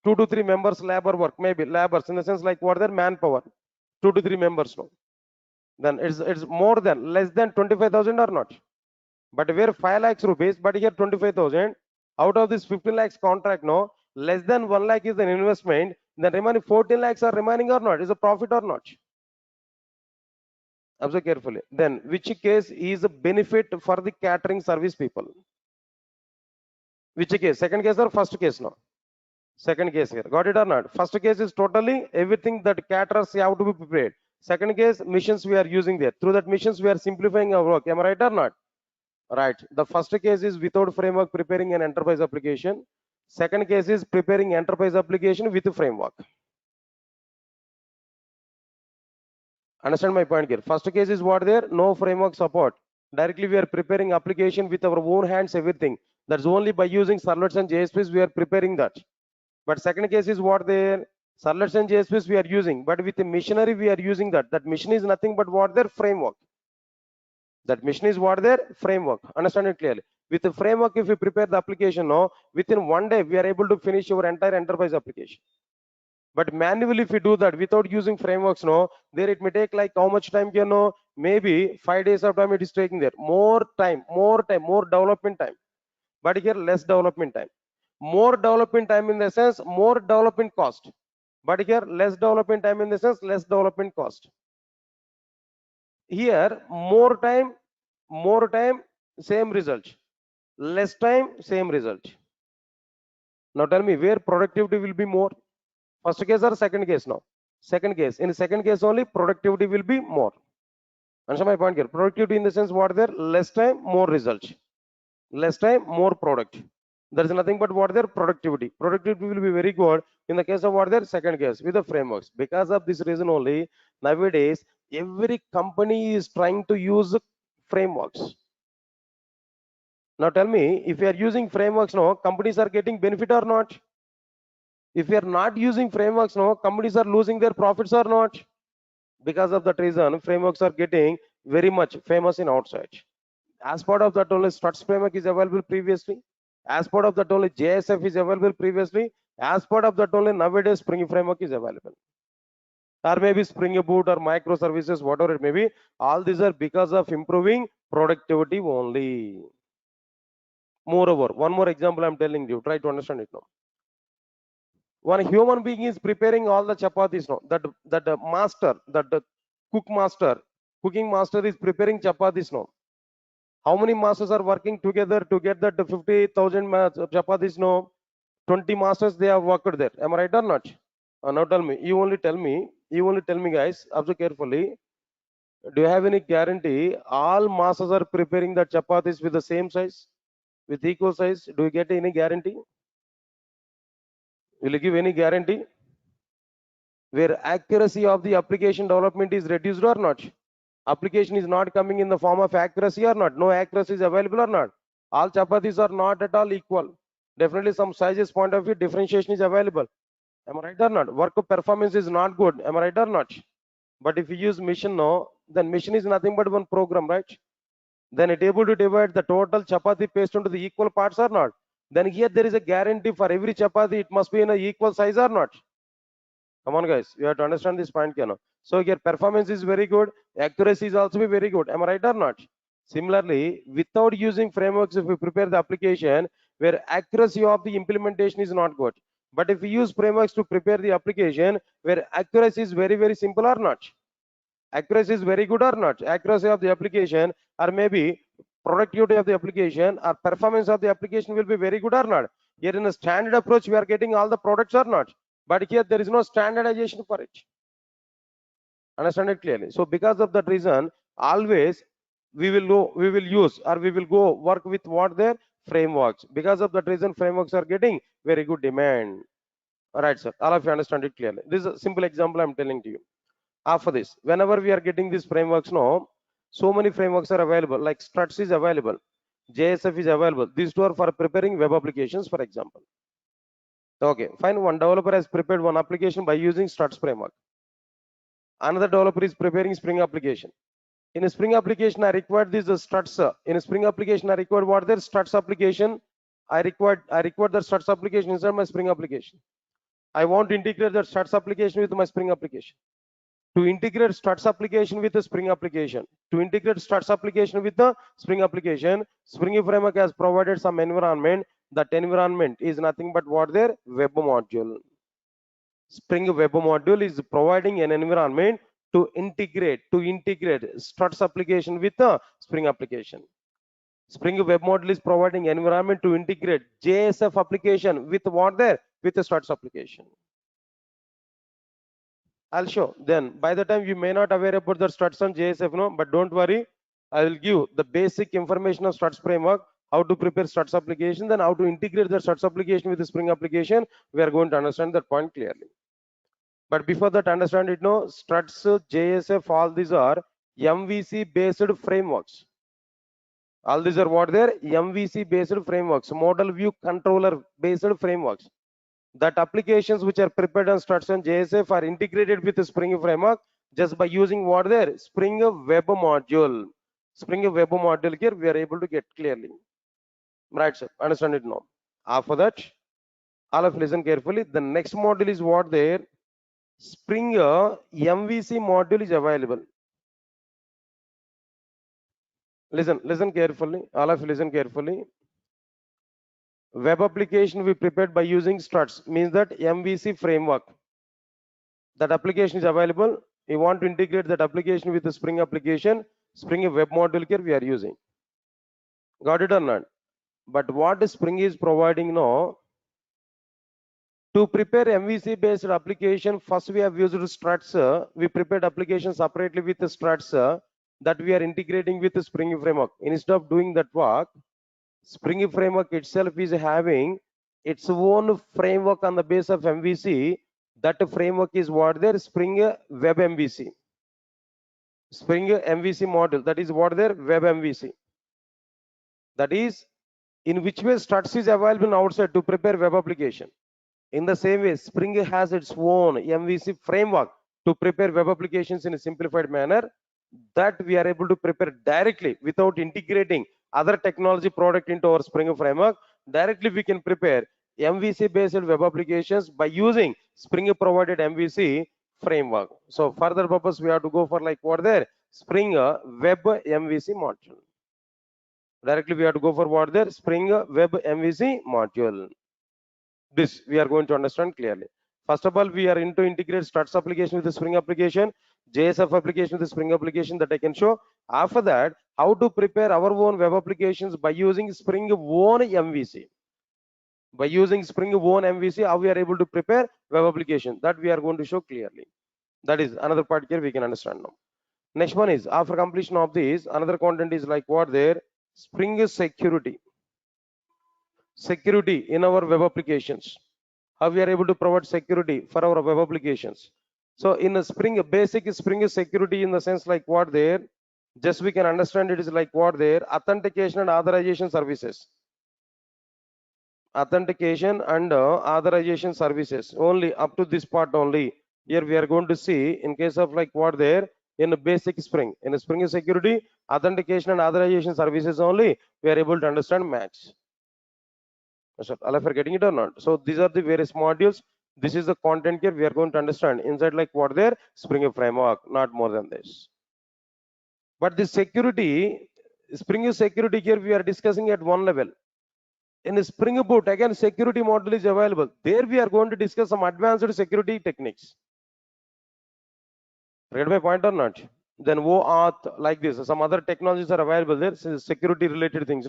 2 to 3 members labor work, maybe labors in the sense like what their manpower. 2 to 3 members, no. Then it's more than less than 25,000 or not. But where 5 lakhs rupees, but here 25,000. Out of this 15 lakhs contract, no, less than 1 lakh is an investment. Then remaining 14 lakhs are remaining or not? Is a profit or not? Observe carefully. Then which case is a benefit for the catering service people? Which case? Second case or first case? No. Second case here. Got it or not? First case is totally everything that caterers have to be prepared. Second case, missions we are using there. Through that missions we are simplifying our work. Am I right or not? Right. The first case is without framework preparing an enterprise application. Second case is preparing enterprise application with framework. Understand my point here? First case is what there? No framework support. Directly we are preparing application with our own hands, everything. That's only by using servlets and JSPs we are preparing that. But second case is what there? Servlets and JSPs we are using, but with a machinery we are using that. That machine is nothing but what their framework. That machine is what their framework. Understand it clearly. With the framework, if we prepare the application, no, within 1 day we are able to finish your entire enterprise application. But manually, if we do that without using frameworks, no, there it may take like how much time, you know, maybe 5 days of time it is taking there. More time, more development time. But here less development time. More development time in the sense more development cost. But here less development time in the sense less development cost. Here more time, same result. Less time, same result. Now tell me where productivity will be more. First case or second case now? Second case. In second case only productivity will be more. Understand my point here? Productivity in the sense what there? Less time, more result. Less time, more product. There is nothing but what their productivity. Productivity will be very good in the case of what their second case with the frameworks. Because of this reason only, nowadays every company is trying to use frameworks. Now tell me, if you are using frameworks, no, companies are getting benefit or not? If you are not using frameworks, no, companies are losing their profits or not? Because of that reason, frameworks are getting very much famous in outside. As part of that only Struts framework is available previously. As part of that only JSF is available previously. As part of that only nowadays Spring framework is available. Or maybe Spring Boot or microservices, whatever it may be. All these are because of improving productivity only. Moreover, one more example I'm telling you. Try to understand it now. One human being is preparing all the chapatis now. That master, that the cooking master is preparing chapatis now. How many masters are working together to get that 50,000 chapatis? No, 20 masters they have worked there. Am I right or not? Now tell me. You only tell me. You only tell me, guys. Observe carefully. Do you have any guarantee all masters are preparing the chapatis with the same size, with equal size? Do you get any guarantee? Will you give any guarantee? Where accuracy of the application development is reduced or not? Application is not coming in the form of accuracy or not? No accuracy is available or not? All chapatis are not at all equal. Definitely some sizes point of view differentiation is available. Am I right or not? Work performance is not good. Am I right or not? But if you use mission, no, then mission is nothing but one program, right? Then it able to divide the total chapati paste into the equal parts or not? Then here there is a guarantee for every chapati it must be in a equal size or not? Come on, guys, you have to understand this point, you know. So your performance is very good, accuracy is also be very good. Am I right or not? Similarly, without using frameworks, if we prepare the application where accuracy of the implementation is not good, But if we use frameworks to prepare the application where accuracy is very, very simple or not, accuracy is very good or not, accuracy of the application or maybe productivity of the application or performance of the application will be very good or not. Here in a standard approach, we are getting all the products or not, but here there is no standardization for it. Understand it clearly. So because of that reason, always we will use or we will go work with what their frameworks. Because of that reason, frameworks are getting very good demand. All right, sir. All of you understand it clearly. This is a simple example I'm telling to you. After this, whenever we are getting these frameworks now, so many frameworks are available, like Struts is available, JSF is available. These two are for preparing web applications, for example. Okay, fine. One developer has prepared one application by using Struts framework. Another developer is preparing Spring application. In a Spring application, I required these Struts. In a Spring application, I required what their Struts application. I required the Struts application inside my Spring application. I want to integrate that Struts application with my Spring application. To integrate Struts application with the Spring application, to integrate Struts application with the Spring application, Spring framework has provided some environment. That environment is nothing but what their web module. Spring web module is providing an environment to integrate Struts application with the Spring application. Spring web module is providing environment to integrate JSF application with what there with the Struts application. I'll show. Then by the time you may not aware about the Struts and JSF, no, but don't worry. I will give the basic information of Struts framework, how to prepare Struts application, then how to integrate the Struts application with the Spring application. We are going to understand that point clearly. But before that, understand it, no, Struts, JSF, all these are MVC based frameworks. All these are what they're MVC based frameworks, model view controller based frameworks. That applications which are prepared on Struts and JSF are integrated with the Spring framework just by using what there Spring web module. Spring web module here we are able to get clearly. Right, sir. Understand it now. After that, all of you listen carefully. The next module is what there Spring MVC module is available. Listen carefully. All of you listen carefully. Web application we prepared by using Struts means that MVC framework. That application is available. We want to integrate that application with the Spring application. Spring web module here we are using. Got it or not? But what Spring is providing now, to prepare MVC based application, first we have used Struts. We prepared application separately with the Struts that we are integrating with the Spring framework. Instead of doing that work, Spring framework itself is having its own framework on the base of MVC. That framework is what there Spring web MVC. Spring MVC model, that is what there web MVC. That is in which way Struts is available outside to prepare web application. In the same way, Spring has its own MVC framework to prepare web applications in a simplified manner that we are able to prepare directly without integrating other technology product into our Spring framework. Directly we can prepare MVC based web applications by using Spring provided MVC framework. So further purpose we have to go for like what there Spring web MVC module. Directly we have to go for what there Spring web MVC module. This we are going to understand clearly. First of all, we are into integrate Struts application with the Spring application, JSF application with the Spring application that I can show. After that, how to prepare our own web applications by using Spring own MVC. By using Spring own MVC, how we are able to prepare web application that we are going to show clearly. That is another part here we can understand now. Next one is after completion of this, another content is like what there Spring security. Security in our web applications. How we are able to provide security for our web applications. So in a Spring, basic Spring security in the sense like what there, just we can understand it is like what there, authentication and authorization services. Authentication and authorization services only up to this part only. Here we are going to see in case of like what there in a basic Spring, in a Spring security, authentication and authorization services only, we are able to understand max. All of you are getting it or not? So these are the various modules. This is the content here we are going to understand inside like what their Spring framework, not more than this. But the security, Spring security here we are discussing at one level. In Spring Boot, again, security module is available. There we are going to discuss some advanced security techniques. Read my point or not? Then OAuth, like this, some other technologies are available there, security related things,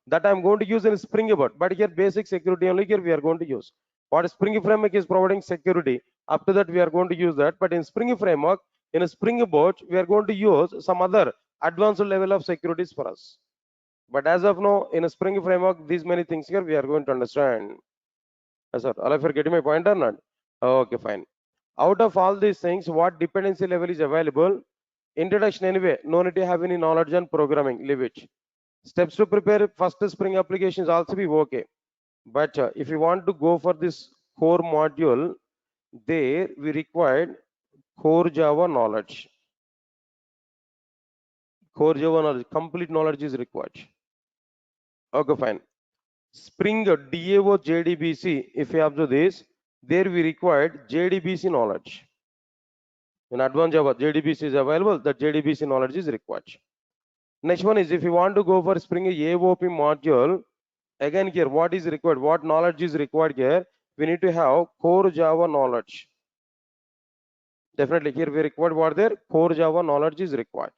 that I'm going to use in Spring Boot. But here, basic security only here we are going to use. What Spring Framework is providing security, up to that we are going to use that. But in Spring Framework, in a Spring Boot, we are going to use some other advanced level of securities for us. But as of now, in a Spring Framework, these many things here we are going to understand. Yes, sir. All of you are getting my point or not? Okay, fine. Out of all these things, what dependency level is available? Introduction anyway. No need to have any knowledge on programming. Leave it. Steps to prepare first Spring applications also be okay. But if you want to go for this core module, there we required core Java knowledge. Core Java knowledge, complete knowledge is required. Okay, fine. Spring DAO JDBC, if you observe this, there we required JDBC knowledge. In advanced Java, JDBC is available, the JDBC knowledge is required. Next one is if you want to go for Spring AOP module, again here, what is required? What knowledge is required here? We need to have core Java knowledge. Definitely here we required what there? Core Java knowledge is required.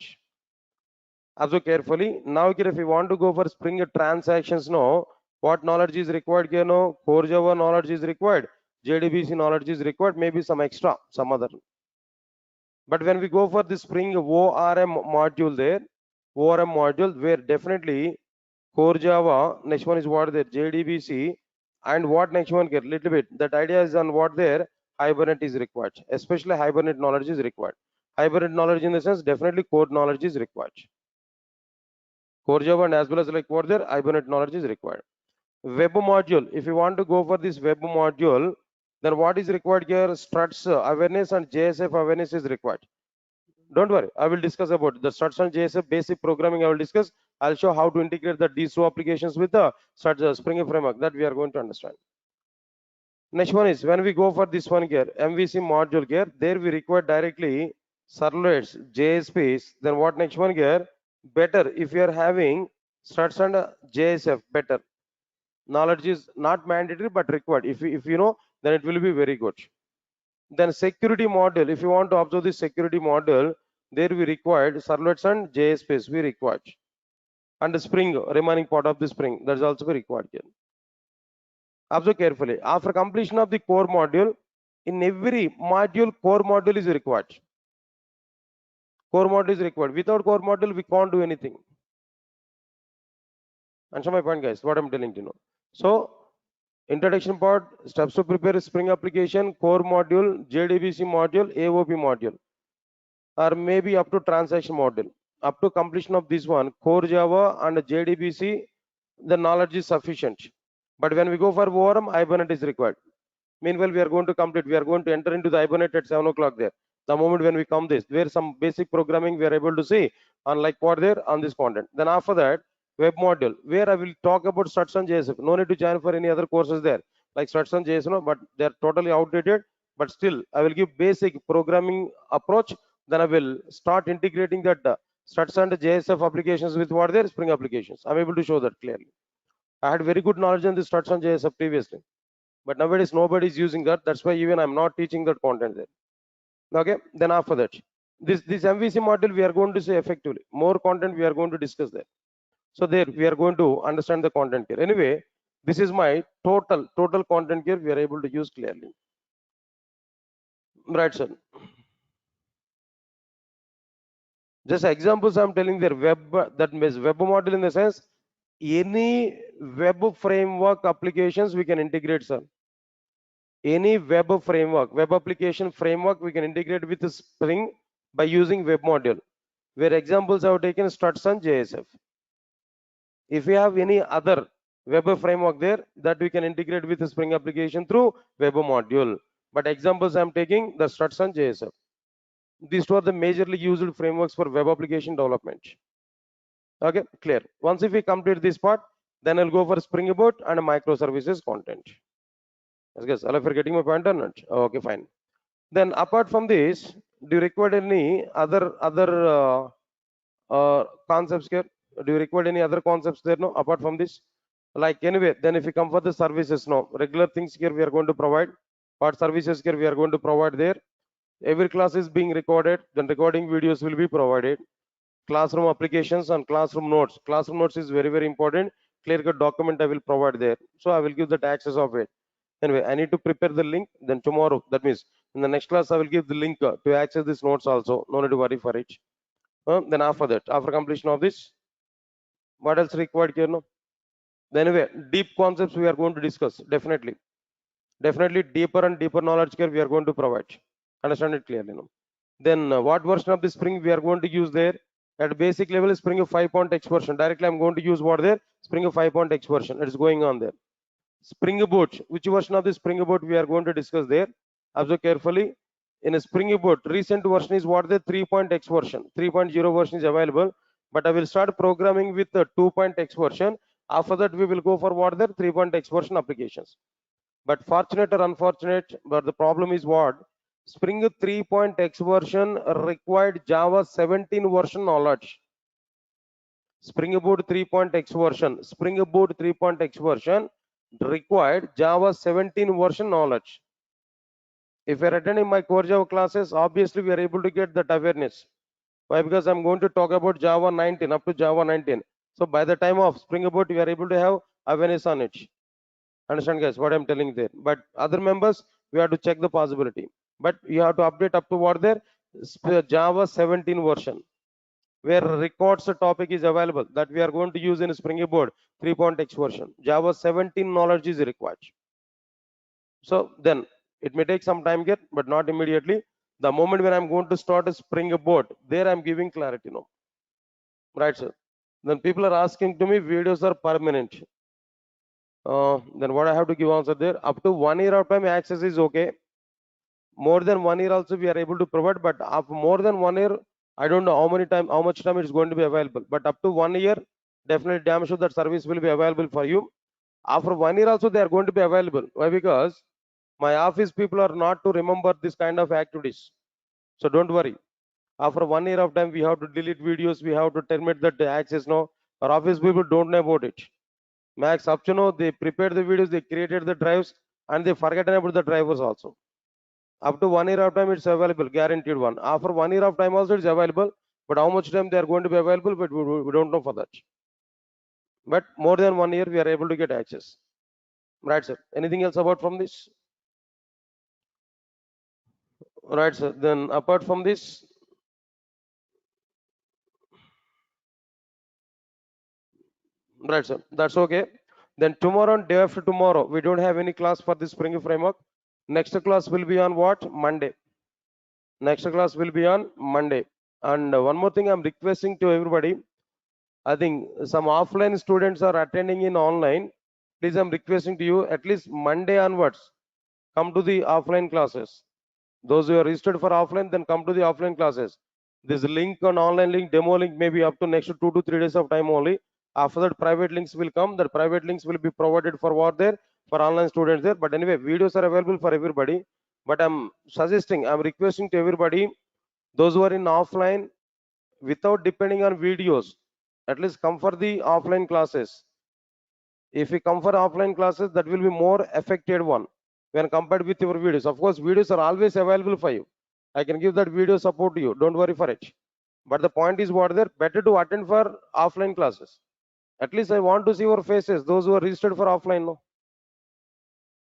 Observe carefully. Now here if you want to go for Spring transactions, no, what knowledge is required here? No, core Java knowledge is required. JDBC knowledge is required. Maybe some extra, some other. But when we go for the Spring ORM module there, ORM module where definitely core Java, next one is what there, JDBC, and what next one get little bit. That idea is on what there, Hibernate is required. Especially Hibernate knowledge is required. Hibernate knowledge in the sense definitely core knowledge is required. Core Java and as well as like what there, Hibernate knowledge is required. Web module, if you want to go for this web module, then what is required here? Struts awareness and JSF awareness is required. Don't worry, I will discuss about the struts and JSF basic programming. I will discuss. I'll show how to integrate these two applications with the struts Spring framework that we are going to understand. Next one is when we go for this one here, MVC module here, there we require directly servlets, JSPs. Then what next one here? Better if you are having struts and JSF, better. Knowledge is not mandatory but required. If you know, then it will be very good. Then security model, if you want to observe this security model, there we required servlets and JSPs we required. And the Spring, remaining part of the Spring, that's also required here. Observe carefully. After completion of the core module, in every module, core module is required. Core module is required. Without core module, we can't do anything. Answer my point, guys, what I'm telling you now. So, introduction part, steps to prepare Spring application, core module, JDBC module, AOP module, or maybe up to transaction module. Up to completion of this one, core Java and JDBC, the knowledge is sufficient. But when we go for ORM, Hibernate is required. Meanwhile, we are going to complete, we are going to enter into the Hibernate at 7 o'clock there. The moment when we come this, where some basic programming we are able to see, unlike what there on this content. Then after that, web module, where I will talk about struts and JSF. No need to join for any other courses there, like struts and JSF, no, but they are totally outdated. But still, I will give basic programming approach. Then I will start integrating that struts and JSF applications with what there, Spring applications. I'm able to show that clearly. I had very good knowledge on the struts and JSF previously, but nowadays nobody is using that. That's why even I'm not teaching that content there. Okay, then after that, this MVC module we are going to say effectively. More content we are going to discuss there. So there we are going to understand the content here. Anyway, this is my total content here we are able to use clearly. Right, sir. Just examples I'm telling there. Web, that means web module in the sense any web framework applications we can integrate, sir. Any web framework, web application framework we can integrate with Spring by using web module, where examples I have taken struts and JSF. If we have any other web framework there, that we can integrate with the Spring application through web module. But examples I'm taking the struts and JSF. These two are the majorly used frameworks for web application development. Okay, clear. Once if we complete this part, then I'll go for Spring Boot and microservices content. Yes, guys, all of you are getting my point or not? Okay, fine. Then apart from this, do you require any other concepts here? Do you require any other concepts there? No, apart from this, Like anyway, then if you come for the services now, regular things here we are going to provide. What services here we are going to provide there? Every class is being recorded, then recording videos will be provided. Classroom applications and classroom notes. Classroom notes is very, very important. Clear cut document I will provide there. So I will give that access of it. Anyway, I need to prepare the link. Then tomorrow, that means in the next class, I will give the link to access these notes also. No need to worry for it. Then after that, after completion of this, what else required here? No. Then anyway, deep concepts we are going to discuss. Definitely deeper and deeper knowledge here we are going to provide. Understand it clearly. No. Then what version of the Spring we are going to use there? At basic level, Spring 5.x version. Directly, I'm going to use what there? Spring 5.x version. It is going on there. Spring Boot. Which version of the Spring Boot we are going to discuss there? Observe carefully. In a Spring Boot, recent version is what the 3.x version. 3.0 version is available. But I will start programming with the 2.x version. After that, we will go for what the 3.x version applications. But fortunate or unfortunate, but the problem is what? Spring 3.x version required Java 17 version knowledge. Spring Boot 3.x version, Spring Boot 3.x version required Java 17 version knowledge. If you're attending my core Java classes, obviously we are able to get that awareness. Why? Because I'm going to talk about Java 19 up to Java 19. So by the time of Spring Boot, we are able to have awareness on it. Understand, guys, what I'm telling there? But other members, we have to check the possibility. But you have to update up to what there? Java 17 version, where records topic is available that we are going to use in Springboard 3.x version. Java 17 knowledge is required. So then it may take some time yet, but not immediately. The moment when I'm going to start a Springboard, there I'm giving clarity now. Right, sir? Then people are asking to me, videos are permanent. Then what I have to give answer there? Up to 1 year of time access is okay. More than 1 year also we are able to provide, but after more than 1 year, I don't know how much time it is going to be available. But up to 1 year, definitely damn sure that service will be available for you. After 1 year also they are going to be available. Why? Because my office people are not to remember this kind of activities. So don't worry. After 1 year of time, we have to delete videos, we have to terminate that access now. Our office people don't know about it. Max up to know they prepared the videos, they created the drives, and they forgotten about the drivers also. Up to 1 year of time, it's available, guaranteed one. After 1 year of time also, it's available. But how much time they are going to be available, but we don't know for that. But more than 1 year, we are able to get access. Right, sir. Anything else about from this? Right, sir. Then apart from this, right, sir. That's okay. Then tomorrow and day after tomorrow, we don't have any class for this Spring framework. Next class will be on what? Monday. Next class will be on Monday. And one more thing I'm requesting to everybody. I think some offline students are attending in online. Please, I'm requesting to you at least Monday onwards, come to the offline classes. Those who are registered for offline, then come to the offline classes. This link on online link, demo link, maybe up to next 2 to 3 days of time only. After that, private links will come. The private links will be provided for what there? For online students there. But anyway, videos are available for everybody. But I'm requesting to everybody, those who are in offline, without depending on videos, at least come for the offline classes. If you come for offline classes, that will be more effective one when compared with your videos. Of course, videos are always available for you. I can give that video support to you. Don't worry for it. But the point is what there, better to attend for offline classes. At least I want to see your faces, those who are registered for offline. No.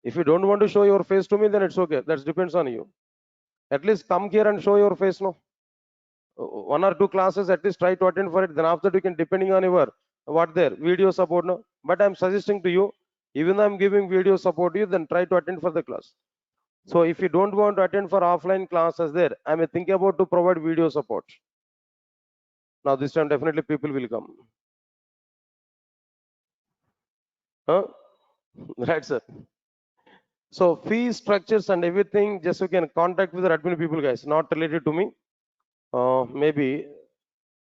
If you don't want to show your face to me, then it's okay. That depends on you. At least come here and show your face. No. 1 or 2 classes at least try to attend for it. Then after that you can, depending on your what there video support. No, but I'm suggesting to you, even though I'm giving video support to you, then try to attend for the class. So if you don't want to attend for offline classes there, I may think about to provide video support. Now this time definitely people will come. Huh? Right, sir. So fee structures and everything, just you can contact with the admin people, guys, not related to me. Maybe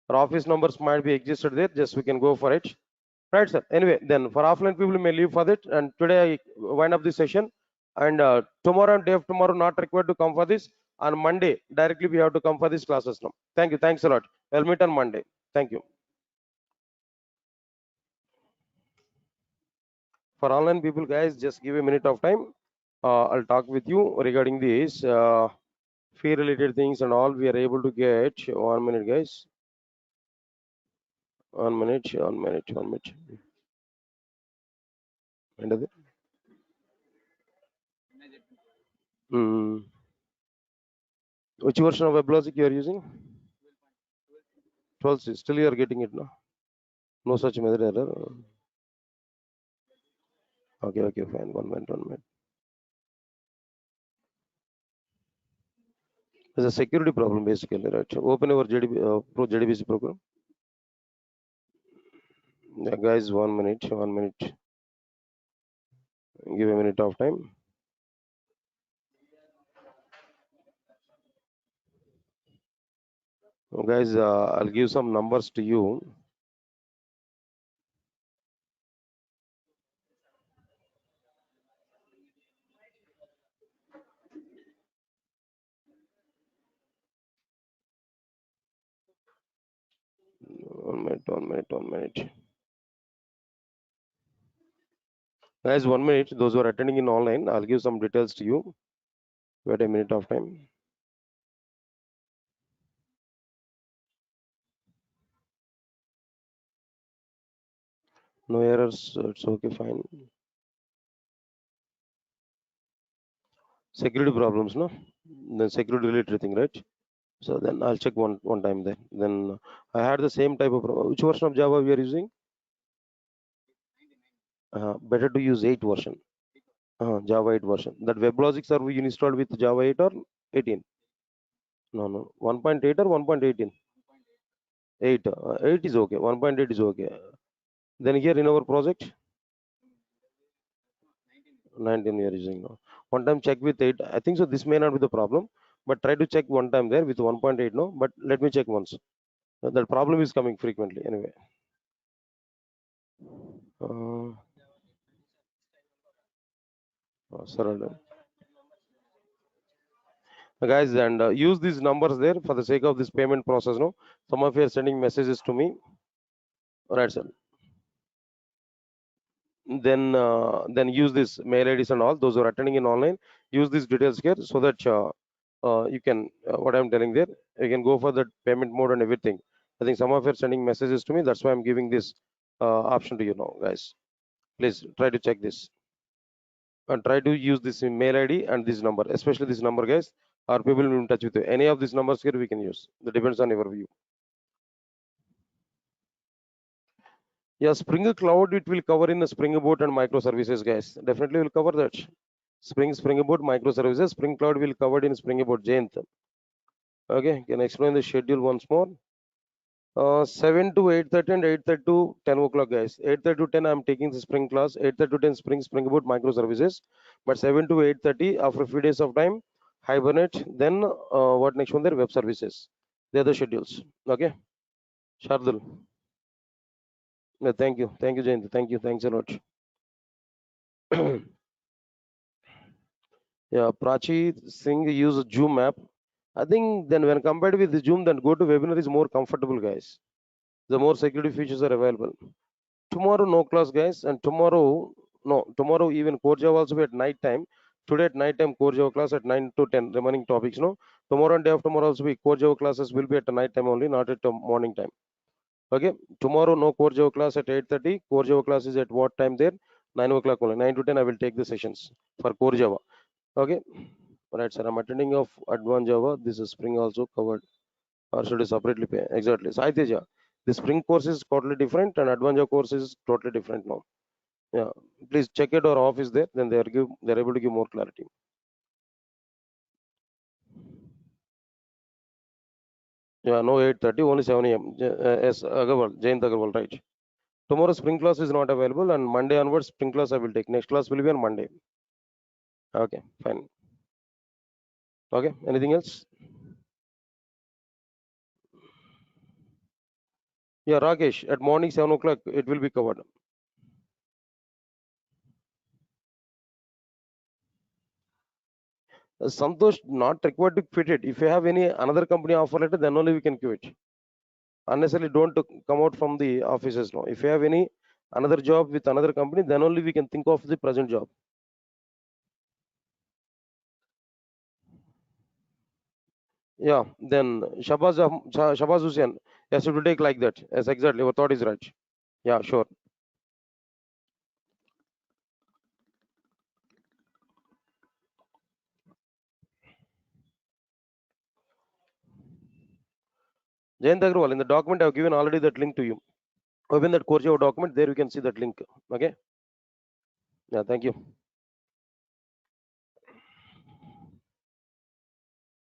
our office numbers might be existed there, just we can go for it. Right, sir. Anyway, then for offline people may leave for it. And today I wind up this session. And tomorrow and day of tomorrow not required to come for this. On Monday, directly we have to come for these classes now. Thank you. Thanks a lot. I'll meet on Monday. Thank you. For online people, guys, just give a minute of time. I'll talk with you regarding this fee related things and all. We are able to get 1 minute, guys. 1 minute, 1 minute, 1 minute. End of it. Hmm. Which version of WebLogic you are using? 12. Still you are getting it, no? No such major error. Okay, okay, fine. 1 minute, 1 minute. It's a security problem basically, right? Open your Pro JDBC program. Yeah, guys, 1 minute, 1 minute. Give a minute of time. Guys, I'll give some numbers to you. One minute, 1 minute, 1 minute. Guys, 1 minute. Those who are attending in online, I'll give some details to you. Wait a minute of time. No errors. It's okay, fine. Security problems, no? Then security related thing, right? So then I'll check one time there. Then I had the same type of problem. Which version of Java we are using? Better to use 8 version. Java 8 version. That WebLogic server you installed with Java 8 or 18? No, no. 1.8 or 1.18? 8. 8 is okay. 1.8 is okay. Then here in our project, 19 we are using now. One time check with 8. I think so. This may not be the problem, but try to check one time there with 1.8. No, but let me check once. That problem is coming frequently anyway. Uh, Sorry. Guys, and use these numbers there for the sake of this payment process. No, some of you are sending messages to me. All right, sir. Then use this mail IDs and all those who are attending in online. Use these details here so that you can what I'm telling there. You can go for the payment mode and everything. I think some of you are sending messages to me. That's why I'm giving this option to you now, guys. Please try to check this and try to use this mail ID and this number, especially this number, guys. Our people will be in touch with you. Any of these numbers here we can use. That depends on your view. Yeah, Spring Cloud it will cover in the Spring Boot and microservices, guys. Definitely will cover that. Spring Boot microservices. Spring Cloud will covered in Spring Boot. Jayanth. Okay, can I explain the schedule once more? 7 to 8:30 and 8:30 to 10 o'clock, guys. 8:30 to 10, I'm taking the Spring class. 8:30 to 10 Spring Boot microservices. But 7 to 8:30 after a few days of time, Hibernate. Then what next one? There web services. They're the schedules. Okay, Shardul. Yeah, thank you, Jayanth. Thank you, thanks a lot. Yeah, Prachi Singh use Zoom app. I think then when compared with the Zoom, then go to webinar is more comfortable, guys. The more security features are available. Tomorrow no class, guys, and tomorrow no tomorrow even core Java also be at night time. Today at night time core Java class at 9 to 10 remaining topics. No, tomorrow and day after tomorrow also be core Java classes will be at the night time only, not at the morning time. Okay, tomorrow no core Java class at 8:30. Core Java class is at what time there? 9 o'clock only. 9 to 10 I will take the sessions for core Java. Okay. Right, sir. I'm attending of advanced Java. This is Spring also covered, or should I separately pay? Exactly. So, Teja, the Spring course is totally different, and advanced Java course is totally different now. Yeah, please check it. Our off is there. Then they're able to give more clarity. Yeah, no 8:30, only 7 a.m. Yes, Agarwal, Jayant Agarwal, right? Tomorrow Spring class is not available, and Monday onwards Spring class I will take. Next class will be on Monday. Okay, fine. Okay, anything else? Yeah, Rakesh, at morning 7 o'clock it will be covered. Santosh not required to quit it. If you have any another company offer letter, then only we can quit. Unnecessarily don't come out from the offices now. If you have any another job with another company, then only we can think of the present job. Yeah, then Shabaz Hussain. Yes, it will take like that. Yes, exactly. Your thought is right. Yeah, sure. Jayant Agrawal, in the document I have given already that link to you. Open that Core Java document, there you can see that link. Okay. Yeah, thank you.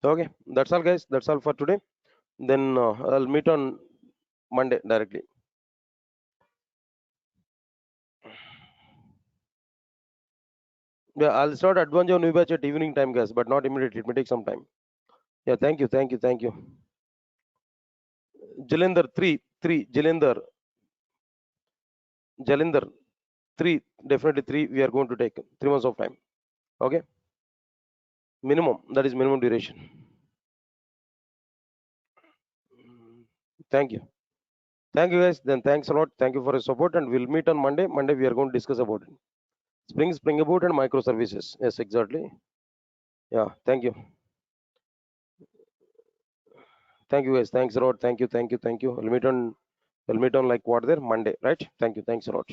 Okay, that's all, guys. That's all for today. Then I'll meet on Monday directly. Yeah, I'll start advance on new batch at evening time, guys, but not immediately. It may take some time. Yeah, thank you, thank you, thank you. Jalender 3, Jalender 3, definitely 3. We are going to take 3 months of time. Okay, minimum. That is minimum duration. Thank you. Thank you, guys. Then thanks a lot. Thank you for your support, and we'll meet on Monday. Monday we are going to discuss about it. Spring Boot and microservices. Yes, exactly. Yeah. Thank you. Thank you, guys. Thanks a lot. Thank you. Thank you. Thank you. We'll meet on like what there Monday, right? Thank you. Thanks a lot.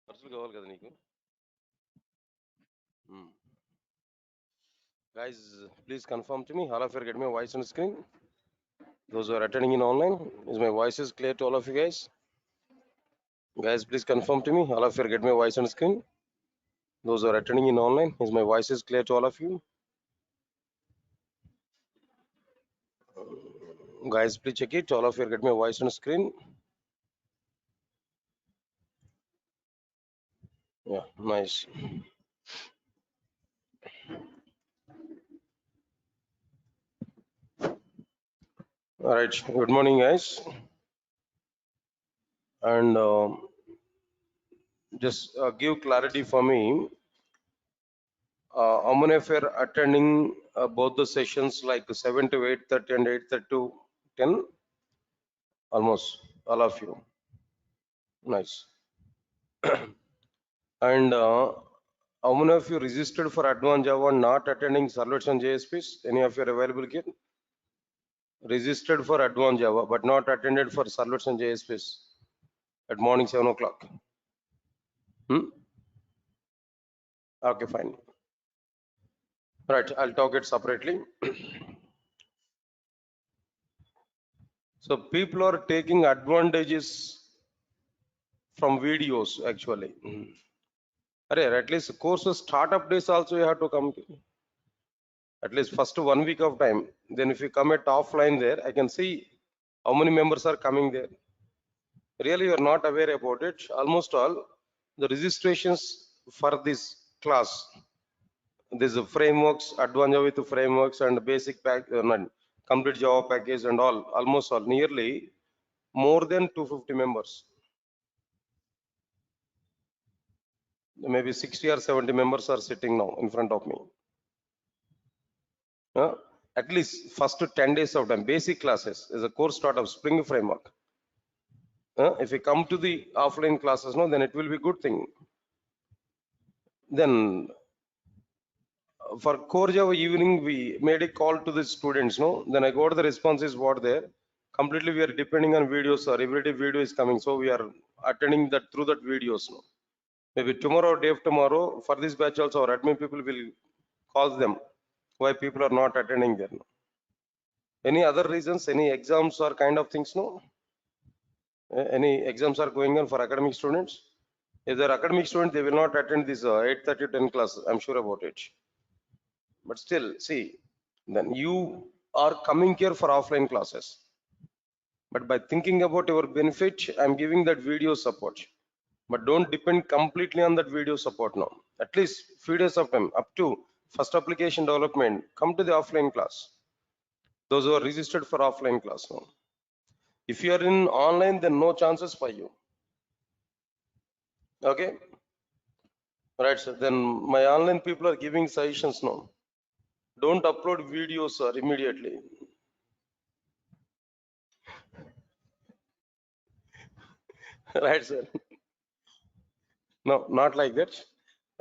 ఖర్చులు కావాలి కదా నీకు guys, please confirm to me. All of you are getting my voice on the screen. Those who are attending in online, is my voice is clear to all of you guys? Guys, please confirm to me. All of you are getting my voice on the screen. Those who are attending in online, is my voice is clear to all of you? Guys, please check it. All of you are getting my voice on the screen. Yeah, nice. All right. Good morning, guys. And just give clarity for me. How many of you are attending both the sessions like 7 to 8:30 and 8:30 to 10? Almost all of you. Nice. And how many of you registered for Advanced Java not attending Servlets and JSPs? Any of you are available here? Registered for Advanced Java but not attended for Servlets and JSPs at morning 7 o'clock. Okay, fine. Right, I'll talk it separately. So people are taking advantages from videos actually. At least courses startup days also you have to come at least first 1 week of time. Then if you come at offline there, I can see how many members are coming there. Really, you are not aware about it. Almost all the registrations for this class, these frameworks, advanced with frameworks and basic pack, complete Java package and all, almost all, nearly more than 250 members. Maybe 60 or 70 members are sitting now in front of me. At least first 10 days of time, basic classes is a course start of Spring Framework. If we come to the offline classes, no, then it will be good thing. Then for core Java evening, we made a call to the students, no? Then I got the responses what there. Completely we are depending on videos, or every day video is coming. So we are attending that through that videos, no? Maybe tomorrow or day of tomorrow, for this batch also, our admin people will call them why people are not attending there. No? Any other reasons, any exams or kind of things, no? Any exams are going on for academic students? If they're academic students, they will not attend this 8:30 to 10 class. I'm sure about it. But still, see, then you are coming here for offline classes. But by thinking about your benefit, I'm giving that video support. But don't depend completely on that video support now. At least few days of time, up to first application development, come to the offline class. Those who are registered for offline class now. If you are in online, then no chances for you. Okay, right, sir. Then my online people are giving suggestions now. Don't upload videos, sir, immediately. Right, sir. No, not like that.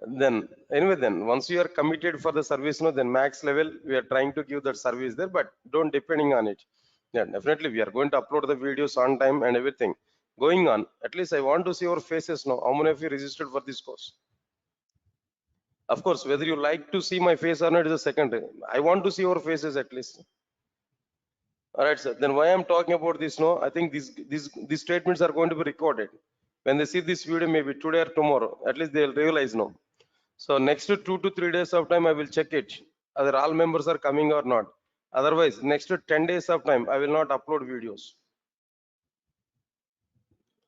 Then anyway, then once you are committed for the service, no, then max level we are trying to give that service there, but don't depending on it. Yeah, definitely we are going to upload the videos on time and everything. Going on, at least I want to see your faces now. How many of you registered for this course? Of course, whether you like to see my face or not is a second. I want to see your faces at least. All right, sir. Then why I'm talking about this? No, I think these statements are going to be recorded. When they see this video, maybe today or tomorrow, at least they'll realize no. So next 2 to 3 days of time, I will check it whether all members are coming or not. Otherwise, next 10 days of time, I will not upload videos.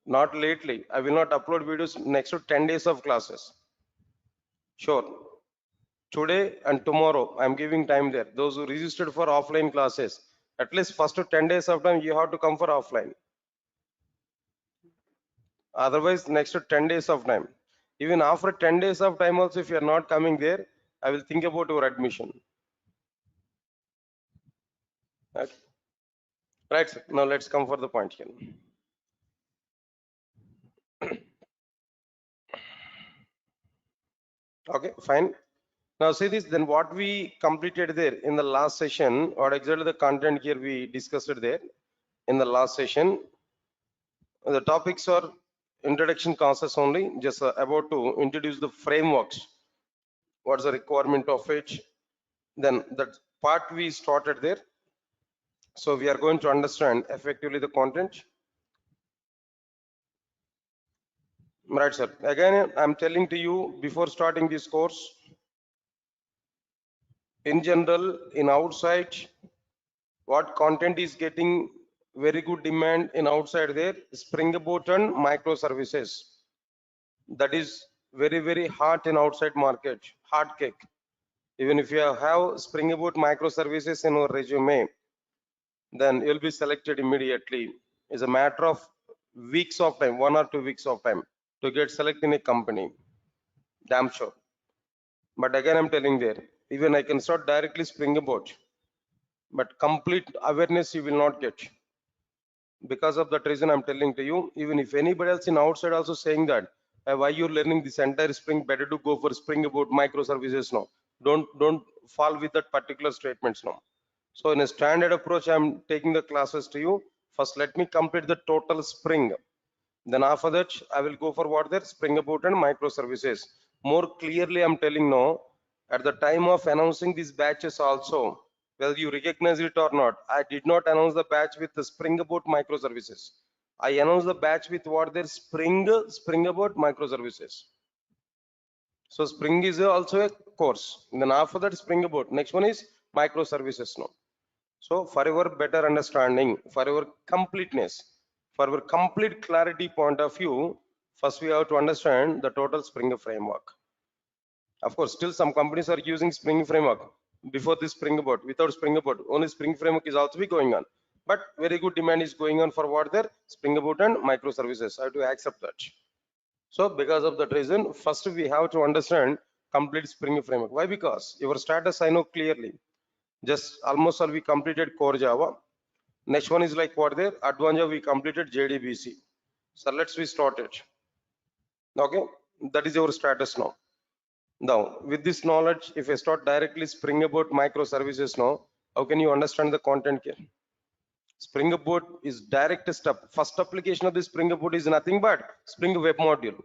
Not lately. I will not upload videos next to 10 days of classes. Sure. Today and tomorrow, I'm giving time there. Those who registered for offline classes, at least first 10 days of time, you have to come for offline. Otherwise, next 10 days of time. Even after 10 days of time also, if you are not coming there, I will think about your admission. Okay. Right, sir. Now let's come for the point here. Okay, fine. Now see this, then what we completed there in the last session, or exactly the content here we discussed it there in the last session. The topics are introduction classes only, just about to introduce the frameworks. What's the requirement of it? Then that part we started there. So we are going to understand effectively the content. Right, sir. Again, I'm telling to you before starting this course, in general, in outside, what content is getting very good demand in outside there, Spring Boot and microservices. That is very hot in outside market, hot cake. Even if you have Spring Boot microservices in your resume, then you'll be selected immediately. It's a matter of weeks of time, 1 or 2 weeks of time to get selected in a company. Damn sure. But again, I'm telling there, even I can start directly Spring Boot, but complete awareness you will not get. Because of that reason, I'm telling to you, even if anybody else in outside also saying that, why you're learning this entire Spring, better to go for Spring Boot microservices now. Don't fall with that particular statements now. So in a standard approach, I'm taking the classes to you. First, let me complete the total Spring. Then after that, I will go for what there Spring Boot and microservices. More clearly, I'm telling now, at the time of announcing these batches also, whether you recognize it or not, I did not announce the batch with the Spring Boot microservices. I announced the batch with what there Spring Boot microservices. So Spring is also a course. And then after that, Spring Boot. Next one is microservices now. So for your better understanding, for your completeness, for our complete clarity point of view, first we have to understand the total Spring framework. Of course, still some companies are using Spring framework before this Spring Boot. Without Spring Boot, only Spring framework is also be going on. But very good demand is going on for what there Spring Boot and microservices. I have to accept that. So because of that reason, first we have to understand complete Spring framework. Why? Because your status I know clearly. Just almost all we completed core Java. Next one is like what there advanced Java we completed JDBC. So let's we start it. Okay, that is your status now. Now with this knowledge, if I start directly Spring Boot microservices now, how can you understand the content here? Spring Boot is direct step. First application of the Spring Boot is nothing but Spring Web Module.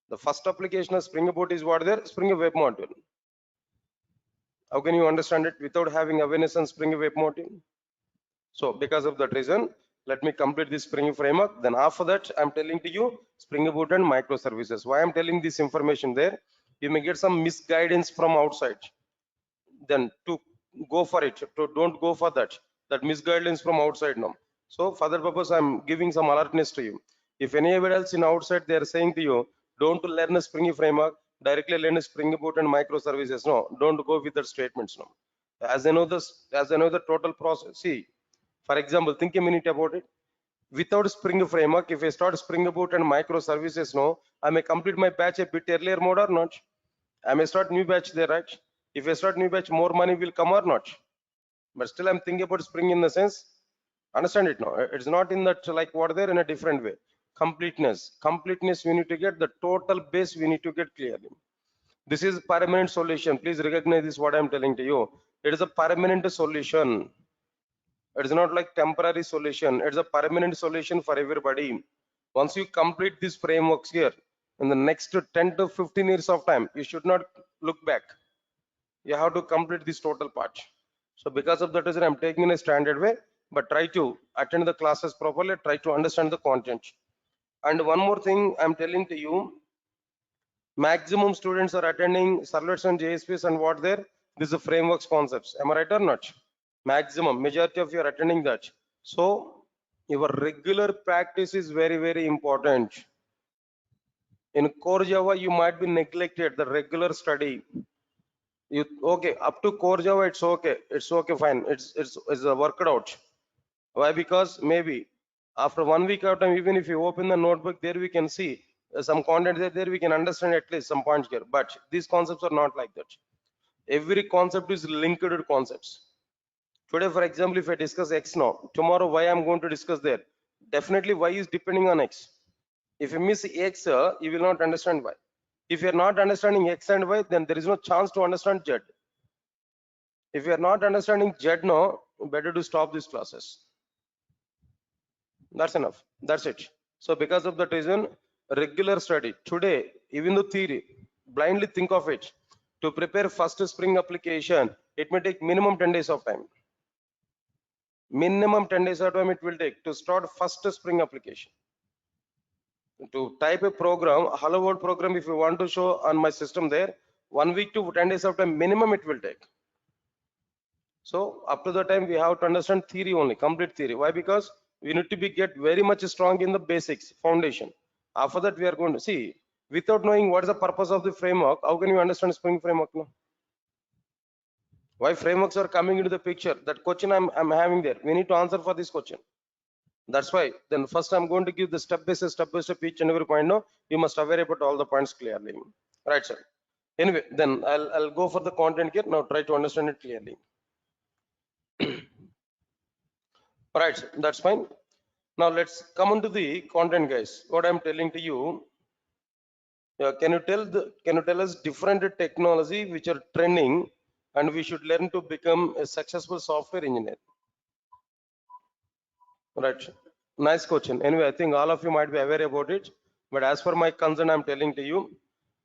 The first application of Spring Boot is what there Spring Web Module. How can you understand it without having awareness on Spring Web Module? So because of that reason, let me complete this Spring framework. Then after that, I'm telling to you Spring Boot and microservices. Why I'm telling this information there? You may get some misguidance from outside. Then to go for it, to don't go for that. That misguidance from outside now. So for that purpose, I'm giving some alertness to you. If anybody else in outside they are saying to you, don't learn a Spring framework, directly learn a Spring Boot and microservices. No, don't go with that statements. No, as I know this, as I know the total process. See, for example, think a minute about it. Without Spring framework, if I start Spring Boot and microservices, no, I may complete my batch a bit earlier mode or not. I may start new batch there, right? If I start new batch, more money will come or not. But still, I'm thinking about Spring in the sense, understand it now. It's not in that like what there in a different way. Completeness. We need to get the total base. We need to get clearly. This is permanent solution. Please recognize this. What I'm telling to you. It is a permanent solution. It is not like temporary solution. It's a permanent solution for everybody. Once you complete these frameworks here, in the next 10 to 15 years of time, you should not look back. You have to complete this total part. So because of that reason, I'm taking in a standard way, but try to attend the classes properly, try to understand the content. And one more thing I'm telling to you, maximum students are attending servlets and JSPs and what there, this is a frameworks concepts. Am I right or not? Maximum, majority of you are attending that. So your regular practice is very, very important. In core Java, you might be neglected the regular study. You okay up to core Java, it's okay, fine. It's worked out. Why? Because maybe after 1 week of time, even if you open the notebook, there we can see some content there we can understand at least some points here. But these concepts are not like that. Every concept is linked to concepts. Today, for example, if I discuss X now, tomorrow Y I'm going to discuss there. Definitely Y is depending on X. If you miss X, you will not understand Y. If you are not understanding X and Y, then there is no chance to understand Z. If you are not understanding Z now, better to stop these classes. That's enough. That's it. So because of that reason, regular study. Today, even the theory, blindly think of it. To prepare first Spring application, it may take minimum 10 days of time. Minimum 10 days of time it will take to start first Spring application. To type a program, a hello world program, if you want to show on my system there, 1 week to 10 days of time minimum it will take. So up to the time we have to understand theory only, complete theory. Why? Because we need to be get very much strong in the basics, foundation. After that we are going to see, without knowing what is the purpose of the framework, how can you understand Spring framework? No? Why frameworks are coming into the picture? That question I'm having there. We need to answer for this question. That's why then first I'm going to give the step by step each and every point. No, you must aware about all the points clearly. Right, sir. Anyway, then I'll go for the content here. Now try to understand it clearly. Right, sir. That's fine. Now let's come on to the content, guys. What I'm telling to you. Can you tell us different technology which are trending and we should learn to become a successful software engineer? Right. Nice question. Anyway, I think all of you might be aware about it. But as for my concern, I'm telling to you,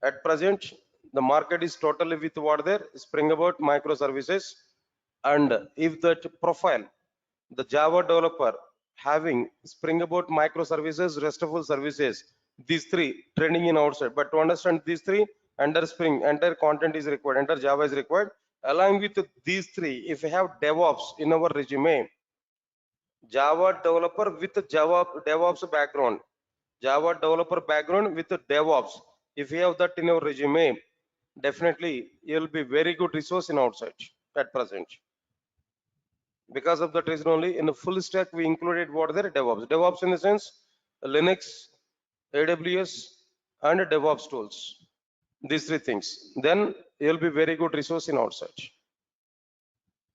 at present, the market is totally with what there, Spring Boot microservices. And if that profile, the Java developer having Spring Boot microservices, RESTful services, these three trending in outside. But to understand these three, under Spring, entire content is required, enter Java is required. Along with these three, if you have DevOps in our resume, Java developer with Java DevOps background, Java developer background with DevOps. If you have that in your resume, definitely you'll be very good resource in outside at present. Because of that reason only, in the full stack we included what there DevOps. DevOps in the sense Linux, AWS, and DevOps tools. These three things. Then you'll be very good resource in outside.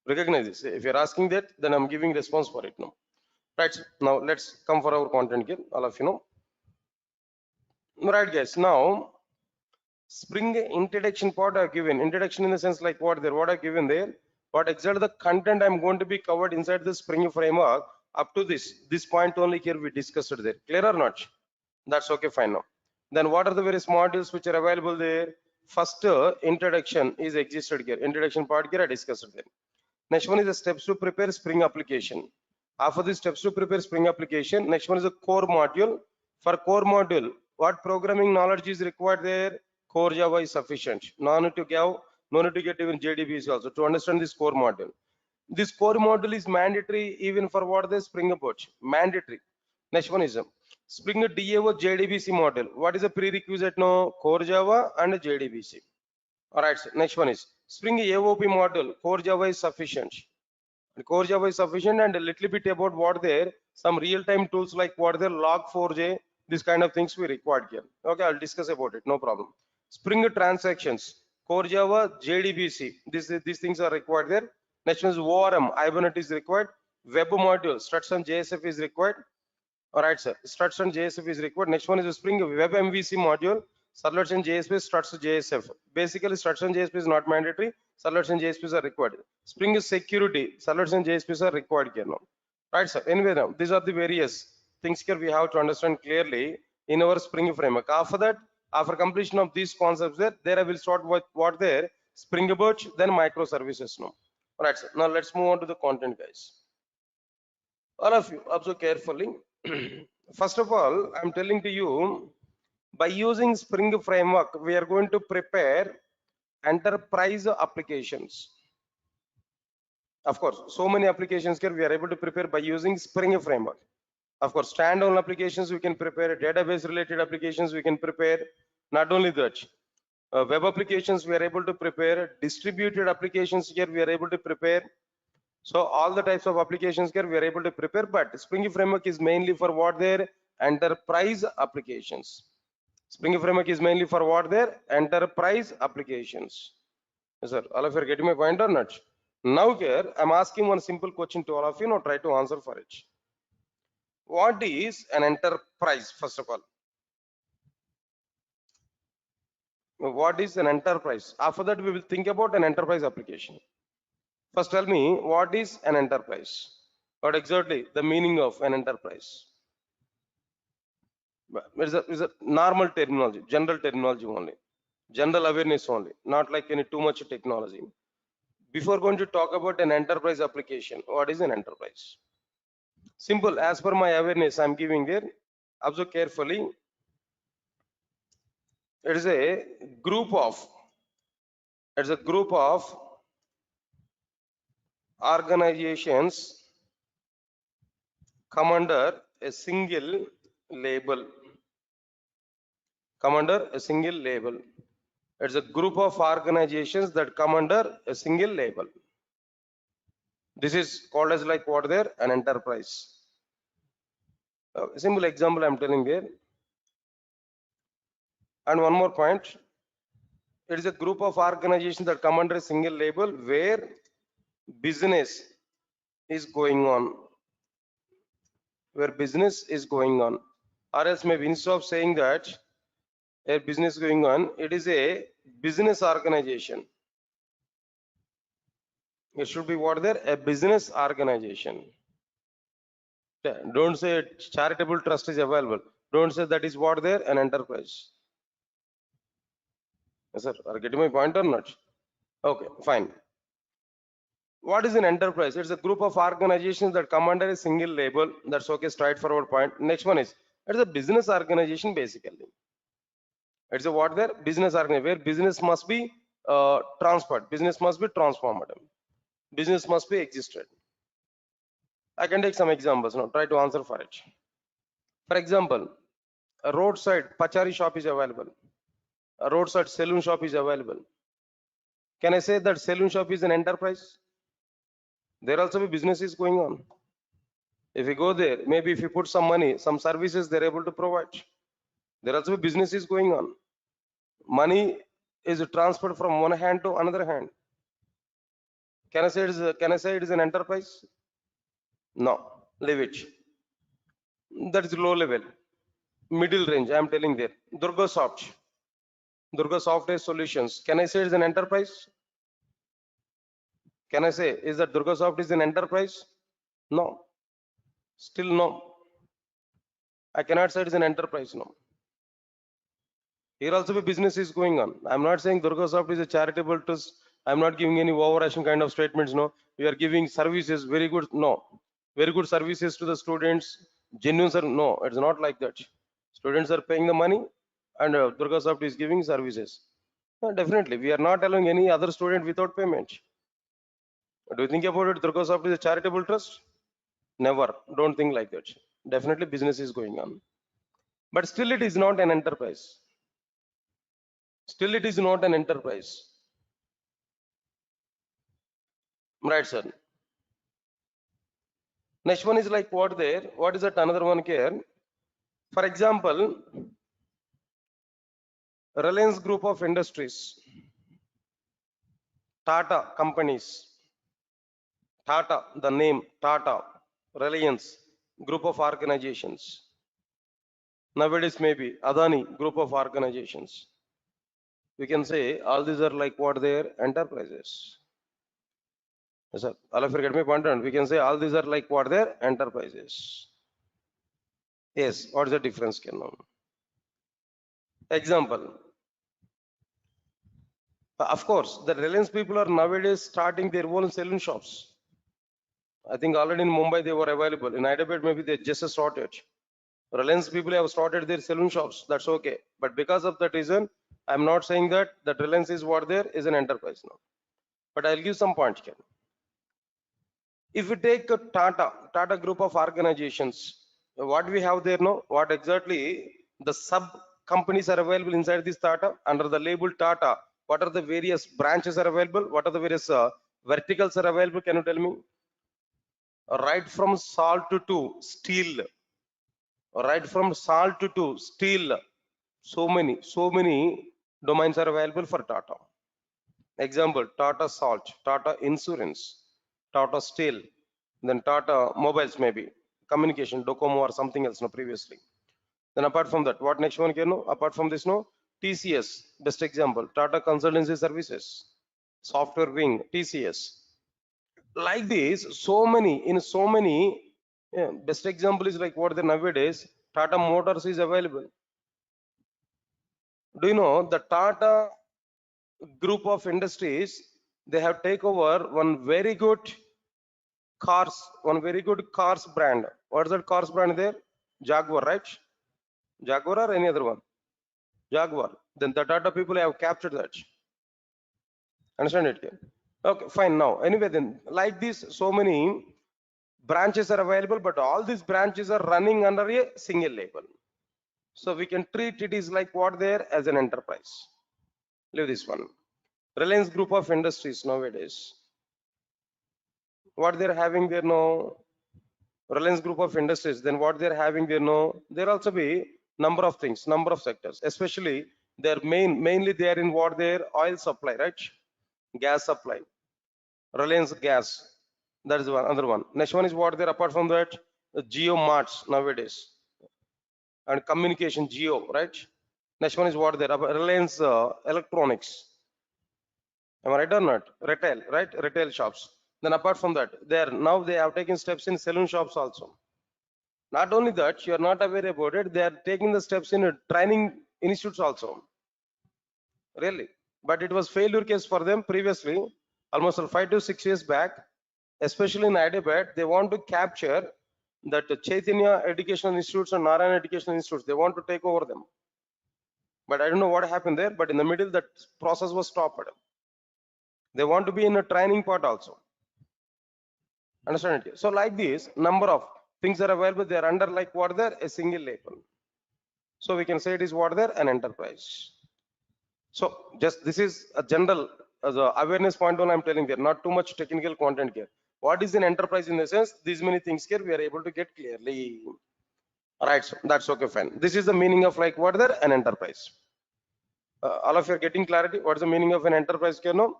Recognize this. If you're asking that, then I'm giving response for it now. Right, now let's come for our content here, all of you know. Right, guys, now Spring introduction part I've given. Introduction in the sense like what I've given there, what exactly the content I'm going to be covered inside the Spring framework up to this point only here we discussed it there. Clear or not? That's okay, fine now. Then what are the various modules which are available there? First introduction is existed here. Introduction part here I discussed it there. Next one is the steps to prepare Spring application. After the steps to prepare Spring application, next one is the core module. For core module, what programming knowledge is required there? Core Java is sufficient. No need to get even JDBs also to understand this core module. This core module is mandatory even for what the Spring Boot. Mandatory. Next one is Spring DAO JDBC model. What is the prerequisite now? Core Java and JDBC. All right. Next one is Spring AOP model. Core Java is sufficient. And Core Java is sufficient, and a little bit about what there. Some real-time tools like what there Log4j. This kind of things we required here. Okay, I'll discuss about it. No problem. Spring transactions. Core Java, JDBC. These things are required there. Next one is ORM. Hibernate is required. Web module. Struts and JSF is required. All right, sir. Struts and JSF is required. Next one is a Spring Web MVC module. Servlets and JSP, struts JSF. Basically, struts and JSP is not mandatory. Servlets and JSPs are required. Spring is security. Servlets and JSPs are required here now. Right, sir. Anyway, now these are the various things here we have to understand clearly in our Spring framework. After that, after completion of these concepts, there I will start with what there Spring Boot, then microservices now. All right, sir. Now let's move on to the content, guys. All of you observe carefully. First of all, I'm telling to you, by using Spring framework, we are going to prepare enterprise applications. Of course, so many applications here we are able to prepare by using Spring framework. Of course, standalone applications we can prepare, database related applications we can prepare. Not only that, web applications we are able to prepare, distributed applications here we are able to prepare. So all the types of applications here we are able to prepare, but Spring framework is mainly for what their enterprise applications. Spring framework is mainly for what their enterprise applications. Yes, sir. All of you are getting my point or not? Now here I'm asking one simple question to all of you. Now try to answer for it. What is an enterprise? First of all, what is an enterprise? After that, we will think about an enterprise application. First, tell me what is an enterprise? What exactly the meaning of an enterprise? It's a normal terminology, general terminology only, general awareness only, not like any too much technology. Before going to talk about an enterprise application, what is an enterprise? Simple, as per my awareness, I'm giving there. Observe carefully. It is a group of, it's a group of organizations come under a single label. Come under a single label. It's a group of organizations that come under a single label. This is called as like what there? An enterprise. A simple example I'm telling there. And one more point. It is a group of organizations that come under a single label where business is going on. Where business is going on. Or else maybe instead of saying that a business going on, it is a business organization. It should be what there? A business organization. Don't say charitable trust is available. Don't say that is what there? An enterprise. Yes, sir. Are you getting my point or not? Okay, fine. What is an enterprise? It's a group of organizations that come under a single label. That's okay, straightforward point. Next one is, it's a business organization basically. It's a what there? Business organization, where business must be transferred. Business must be transformed. Business must be existed. I can take some examples now. Try to answer for it. For example, a roadside pachari shop is available. A roadside saloon shop is available. Can I say that saloon shop is an enterprise? There also be business is going on. If you go there, maybe if you put some money, some services they're able to provide. There also be business is going on. Money is transferred from one hand to another hand. Can I say it is an enterprise? No, leave it. That is low level, middle range. I am telling there. Durga Software Solutions. Can I say it is an enterprise? Can I say is that Durga Soft is an enterprise? No. Still no. I cannot say it is an enterprise. No. Here also the business is going on. I'm not saying Durga Soft is a charitable trust. I'm not giving any overarching kind of statements. No. We are giving services, very good. No. Very good services to the students. Genuine sir. No, it's not like that. Students are paying the money and Durga Soft is giving services. Definitely, we are not allowing any other student without payment. Do you think about it? Durga Soft is a charitable trust? Never. Don't think like that. Definitely business is going on. But still it is not an enterprise. Still it is not an enterprise. Right, sir. Next one is like what there? What is that another one here? For example, Reliance Group of Industries, Tata companies, Tata, the name Tata, Reliance Group of organizations. Nowadays, maybe Adani Group of organizations. We can say all these are like what their enterprises. Yes, sir. All of you get my point? And we can say all these are like what their enterprises. Yes, what is the difference? Can know? Example. Of course, the Reliance people are nowadays starting their own saloon shops. I think already in Mumbai they were available. In Hyderabad, maybe they just started. Reliance people have started their saloon shops. That's okay. But because of that reason, I'm not saying that Reliance is what there is an enterprise now. But I'll give some points here. If we take a Tata group of organizations, what we have there now, what exactly the sub companies are available inside this Tata under the label Tata? What are the various branches are available? What are the various verticals are available? Can you tell me? Right from salt to steel, right from salt to steel. So many domains are available for Tata. Example, Tata Salt, Tata Insurance, Tata Steel, then Tata Mobiles maybe, communication, Docomo or something else no previously. Then apart from that, what next one can know? Apart from this, no, TCS, best example, Tata Consultancy Services, Software Wing, TCS. Like this, so many, yeah, best example is like what the nowadays, Tata Motors is available. Do you know the Tata group of industries, they have take over one very good cars brand. What is that cars brand there? Jaguar, right? Jaguar or any other one? Jaguar. Then the Tata people have captured that. Understand it here? Okay, fine. Now, anyway, then like this, so many branches are available, but all these branches are running under a single label. So we can treat it is like what there as an enterprise. Leave this one. Reliance Group of Industries nowadays. What they're having there now? Reliance Group of Industries. Then what they're having there now? There also be number of things, number of sectors. Especially they're mainly they are in what their oil supply, right? Gas supply. Reliance Gas. That is one other one. Next one is what there apart from that, the Geo Marts nowadays and communication Geo, right? Next one is what there Reliance Electronics. Am I right or not? Retail, right? Retail shops. Then apart from that, now they have taken steps in saloon shops also. Not only that, you are not aware about it. They are taking the steps in training institutes also. Really, but it was failure case for them previously, almost 5 to 6 years back. Especially in Hyderabad, they want to capture that Chaitanya Educational Institutes and Narayana Educational Institutes. They want to take over them. But I don't know what happened there. But in the middle, that process was stopped. They want to be in a training part also. Understand it? So like this, number of things are available. They are under like what there a single label. So we can say it is what there an enterprise. So just this is a general as a awareness point on I'm telling there, not too much technical content here. What is an enterprise in the sense? These many things here we are able to get clearly. Right, so that's okay, fine. This is the meaning of like what there an enterprise. All of you are getting clarity. What is the meaning of an enterprise? Can know?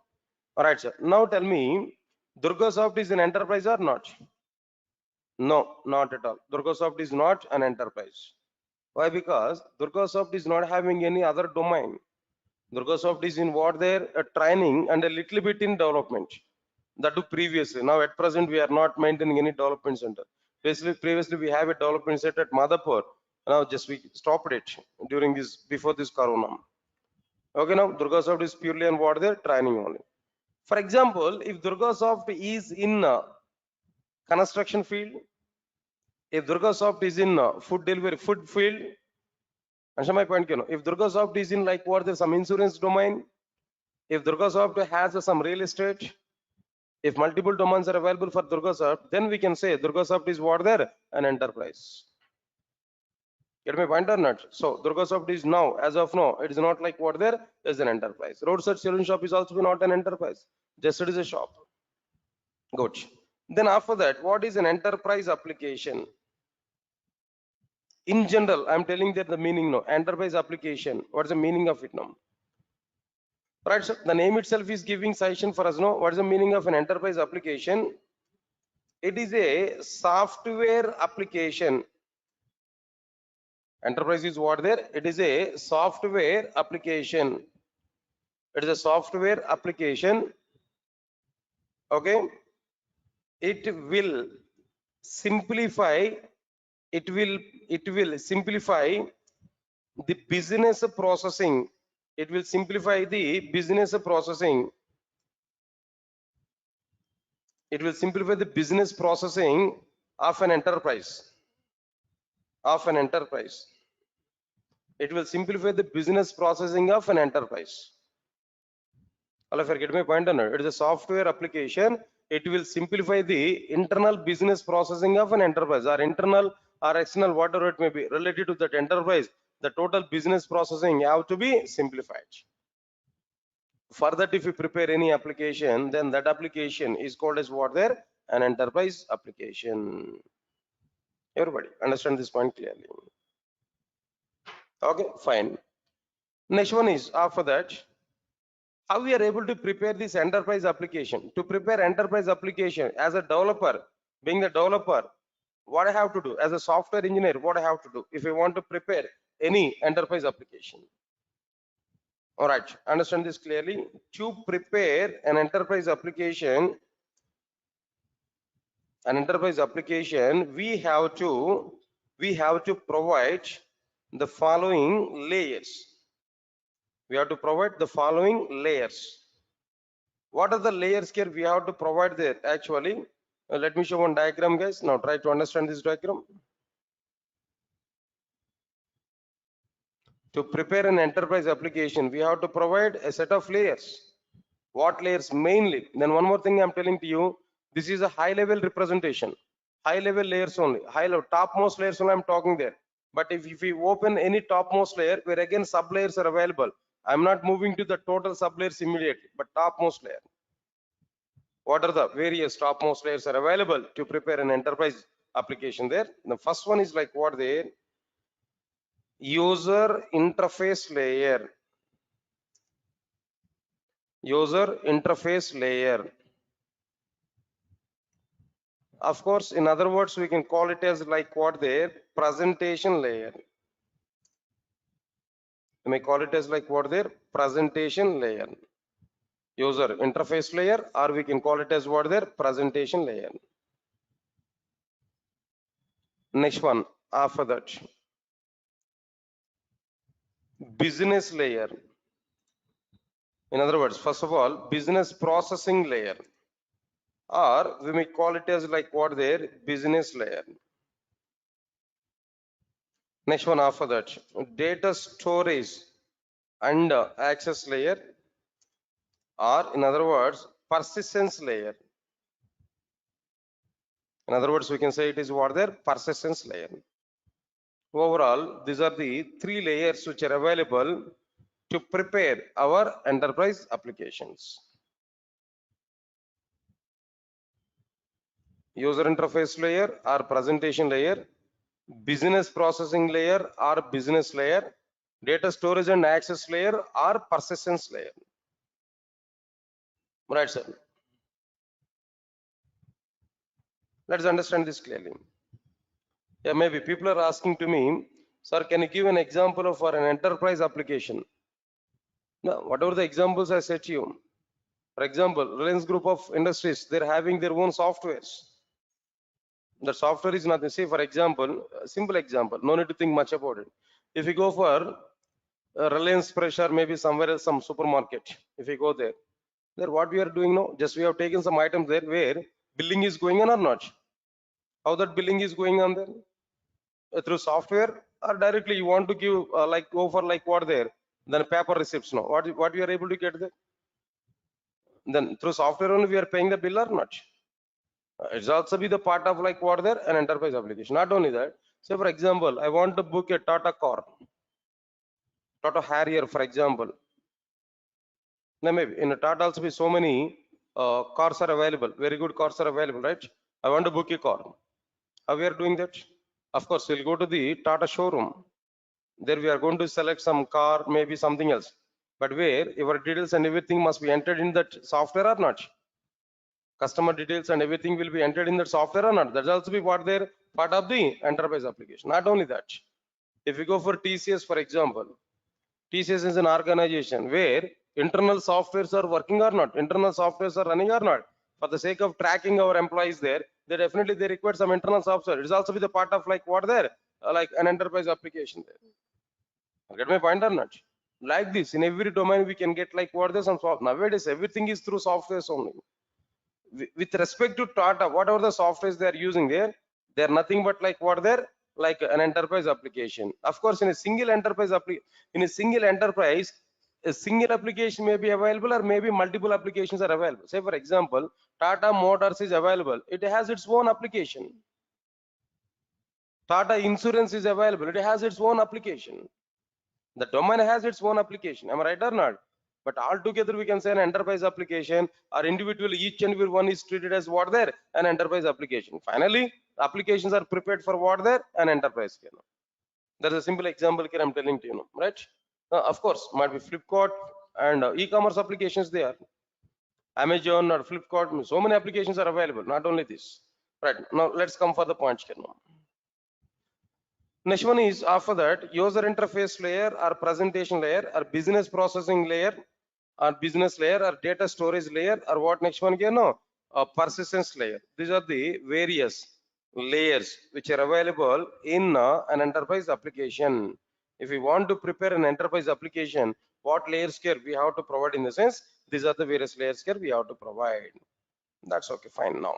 All right, sir. Now tell me, Durga Soft is an enterprise or not? No, not at all. Durga Soft is not an enterprise. Why? Because Durga Soft is not having any other domain. Durga Soft is in what there a training and a little bit in development. That do previously. Now at present we are not maintaining any development center. Basically, previously we have a development center at Madhapur. Now just we stopped it during this before this corona. Okay, now Durga Soft is purely on what there training only. For example, if Durga Soft is in construction field, if Durga Soft is in food delivery, food field, answer my point, if Durga Soft is in like what there's some insurance domain, if Durga Soft has some real estate, if multiple domains are available for Durga Soft, then we can say Durga Soft is what there an enterprise. Get my point or not? So Durga Soft is now, as of now, it is not like what there is an enterprise. Roadside saloon shop is also not an enterprise. Just it is a shop. Good. Then after that, what is an enterprise application? In general, I'm telling that the meaning no. Enterprise application. What is the meaning of it now? Right. So the name itself is giving suggestion for us. No. What is the meaning of an enterprise application? It is a software application. Enterprise is what there? It is a software application. It is a software application. Okay. It will simplify. It will simplify the business processing. It will simplify the business processing. It will simplify the business processing of an enterprise. Of an enterprise. It will simplify the business processing of an enterprise. I'll forget my point on it. It is a software application. It will simplify the internal business processing of an enterprise, or internal or external, whatever it may be, related to that enterprise. The total business processing have to be simplified. For that, if you prepare any application, then that application is called as what there? An enterprise application. Everybody understand this point clearly? Okay, fine. Next one is after that, how we are able to prepare this enterprise application. To prepare enterprise application as a developer, being a developer, what I have to do as a software engineer, what I have to do if I want to prepare any enterprise application. All right, understand this clearly. To prepare an enterprise application, we have to provide the following layers. We have to provide the following layers. What are the layers here we have to provide there? Actually, let me show one diagram, guys. Now try to understand this diagram. To prepare an enterprise application, we have to provide a set of layers. What layers? Mainly. Then one more thing I'm telling to you, this is a high level representation. High level layers only. High level, topmost layers only I'm talking there. But if we open any topmost layer, where again sub layers are available, I'm not moving to the total sub layers immediately, but topmost layer. What are the various topmost layers are available to prepare an enterprise application there? The first one is like what there? User interface layer. User interface layer. Of course, in other words, we can call it as like what there? Presentation layer. You may call it as like what there? Presentation layer. User interface layer, or we can call it as what there? Presentation layer. Next one, after that, business layer. In other words, first of all, business processing layer, or we may call it as like what there? Business layer. Next one after that, data storage and access layer, or in other words, persistence layer. In other words, we can say it is what there? Persistence layer. Overall, these are the three layers which are available to prepare our enterprise applications. User interface layer or presentation layer, business processing layer or business layer, data storage and access layer or persistence layer. Right, sir. Let's understand this clearly. Yeah, maybe people are asking to me, sir, can you give an example of for an enterprise application? No, whatever the examples I said to you. For example, Reliance Group of Industries, they're having their own softwares. The software is nothing. Say, for example, a simple example, no need to think much about it. If you go for Reliance Fresh or maybe somewhere else, some supermarket, if you go there, what we are doing now, just we have taken some items there where billing is going on or not. How that billing is going on there? Through software or directly you want to give like go for like what there? Then paper receipts now. What we are able to get there? Then through software only we are paying the bill or not? It's also be the part of like what there? An enterprise application. Not only that, Say for example, I want to book a Tata car, Tata Harrier, for example. Now maybe in a Tata also be so many cars are available, very good cars are available, right? I want to book a car. How we are doing that? Of course, we'll go to the Tata showroom. There we are going to select some car, maybe something else. But where your details and everything must be entered in that software or not? Customer details and everything will be entered in that software or not? That's also be what they're part of the enterprise application. Not only that, if you go for TCS, for example, TCS is an organization where internal softwares are working or not, internal softwares are running or not. For the sake of tracking our employees there, they definitely they require some internal software. It is also be the part of like what there, like an enterprise application there. Get my point or not? Like this, in every domain we can get like what there's some software. Nowadays everything is through softwares only. With respect to Tata, whatever the softwares they are using there, they are nothing but like what they're like an enterprise application. Of course, in a single enterprise in a single enterprise, a single application may be available or maybe multiple applications are available. Say for example, Tata Motors is available. It has its own application. Tata Insurance is available. It has its own application. The domain has its own application. Am I right or not? But altogether we can say an enterprise application or individually each and every one is treated as what there an enterprise application. Finally, applications are prepared for what there an enterprise. That's a simple example here I'm telling to you, right? Of course, might be Flipkart and e-commerce applications there. Amazon or Flipkart, so many applications are available. Not only this, right? Now let's come for the points here now. Next one is after that user interface layer or presentation layer or business processing layer or business layer or data storage layer or what next one here no persistence layer. These are the various layers which are available in an enterprise application. If we want to prepare an enterprise application, what layers here we have to provide in the sense these are the various layers here we have to provide. That's okay, fine. Now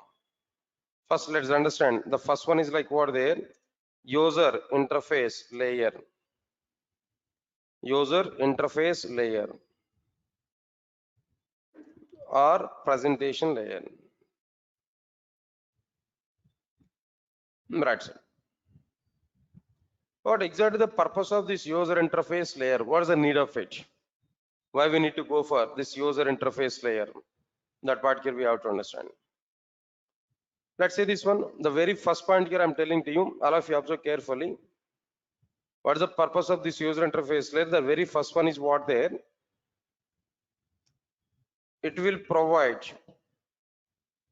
first let's understand the first one is like what there user interface layer, user interface layer or presentation layer, right sir. What exactly the purpose of this user interface layer? What is the need of it? Why we need to go for this user interface layer? That part here we have to understand. Let's say this one, the very first point here I'm telling to you, all of you observe carefully. What is the purpose of this user interface layer? The very first one is what there, it will provide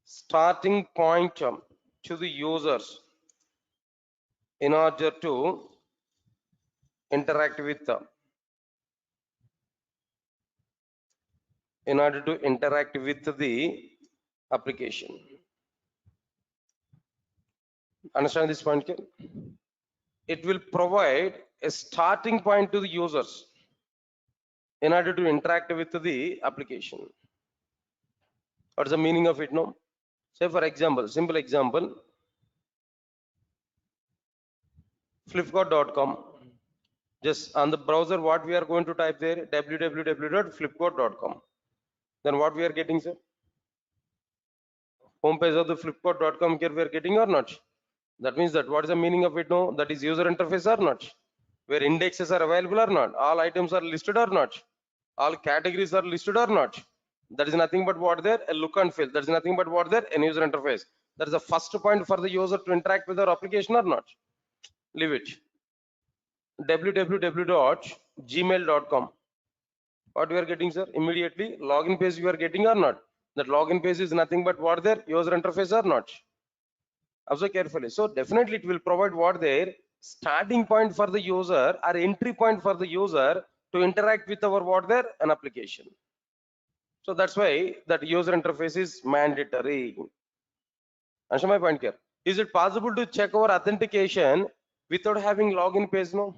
starting point to the users in order to interact with the application. Understand this point here? It will provide a starting point to the users in order to interact with the application. What is the meaning of it now? Say for example, simple example, flipkart.com. Just on the browser, what we are going to type there, www.flipkart.com. Then what we are getting, sir? Home page of the flipkart.com here we are getting or not? That means that what is the meaning of it now? That is user interface or not? Where indexes are available or not? All items are listed or not? All categories are listed or not? That is nothing but what there? A look and feel. That is nothing but what there? An user interface. That is the first point for the user to interact with our application or not? Leave it. www.gmail.com. What we are getting, sir? Immediately login page you are getting or not? That login page is nothing but what there? User interface or not? Observe carefully. So definitely it will provide what there starting point for the user or entry point for the user to interact with our what there an application. So that's why that user interface is mandatory. Answer my point here. Is it possible to check our authentication without having login page? No.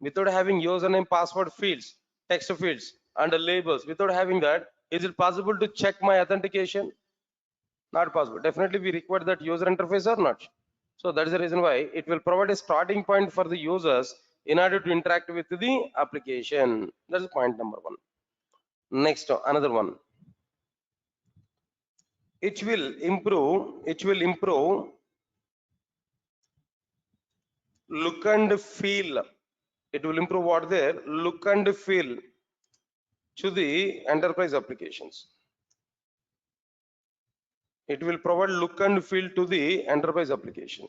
Without having username, password fields, text fields, and labels, without having that, is it possible to check my authentication? Not possible. Definitely we require that user interface or not. So that is the reason why it will provide a starting point for the users in order to interact with the application. That's point number one. Next, another one. It will improve look and feel. It will improve what there? Look and feel to the enterprise applications. It will provide look and feel to the enterprise application.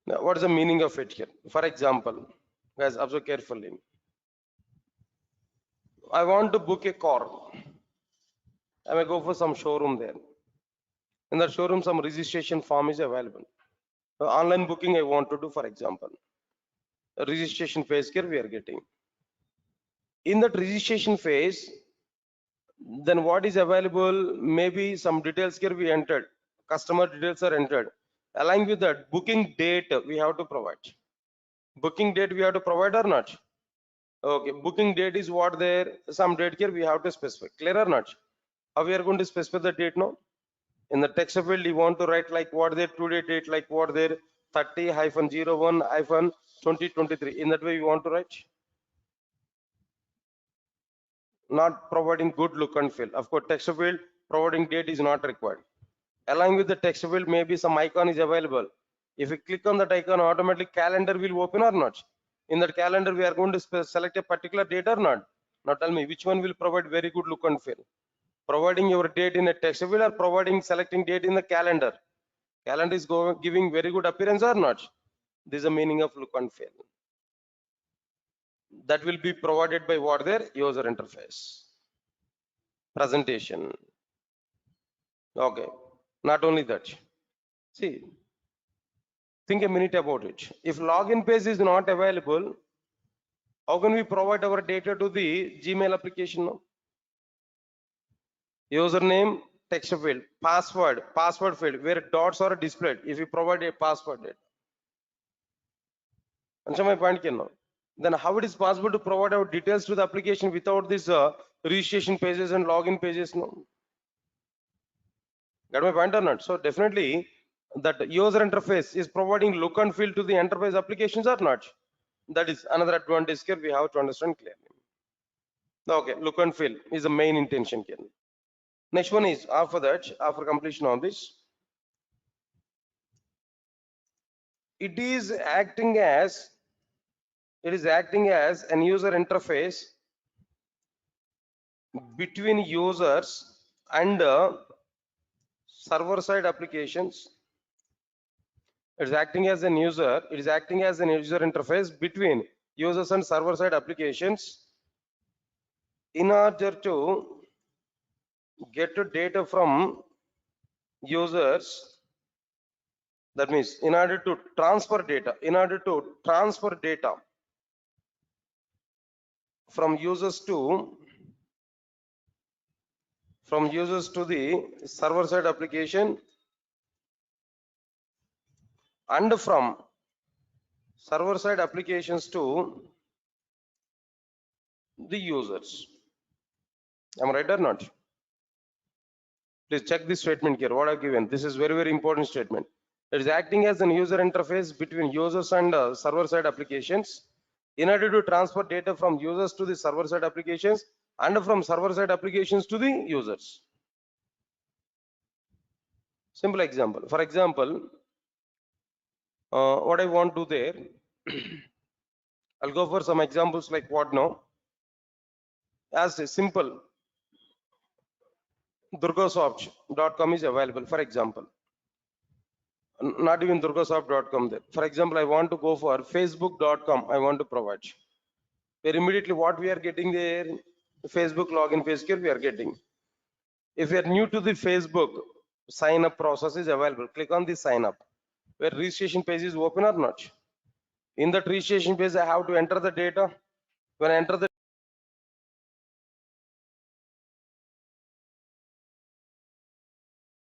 Now, what is the meaning of it here? For example, guys, observe carefully. I want to book a car. I may go for some showroom there. In that showroom, some registration form is available. Online booking I want to do, for example. A registration phase here we are getting. In that registration phase, then what is available? Maybe some details here we entered. Customer details are entered. Along with that, booking date we have to provide. Booking date we have to provide or not? Okay, booking date is what there? Some date here we have to specify. Clear or not? How we are going to specify the date now? In the text field, you want to write like what there today date, like what there 30-01-2023. In that way, you want to write. Not providing good look and feel. Of course, text field providing date is not required. Along with the text field, maybe some icon is available. If you click on that icon, automatically calendar will open or not. In that calendar, we are going to select a particular date or not. Now tell me which one will provide very good look and feel. Providing your date in a text field or providing selecting date in the calendar. Calendar is giving very good appearance or not. This is the meaning of look and feel. That will be provided by what their user interface. Presentation. Okay. Not only that. See, think a minute about it. If login page is not available, how can we provide our data to the Gmail application now? Username, text field, password field, where dots are displayed. If you provide a password data. Answer my point, now. Then how it is possible to provide our details to the application without this registration pages and login pages? No. Got my point or not? So definitely that user interface is providing look and feel to the enterprise applications or not. That is another advantage here we have to understand clearly. Okay, look and feel is the main intention here. Next one is after that, after completion of this, it is acting as an user interface between users and server side applications. It is acting as an user interface between users and server side applications in order to get data from users. That means in order to transfer data from users to the server side application and from server side applications to the users. Am I right or not? Please check this statement here, what I've given. This is very, very important statement. It is acting as an user interface between users and server side applications in order to transfer data from users to the server side applications and from server side applications to the users. Simple example. For example, what I want to do there, I'll go for some examples like what now. As a simple, durgasoft.com is available, for example. Not even durgasoft.com there. For example, I want to go for facebook.com. I want to provide. Where immediately what we are getting there, Facebook login page here we are getting. If you are new to the Facebook, sign up process is available. Click on the sign up. Where registration page is open or not. In that registration page, I have to enter the data. When I enter the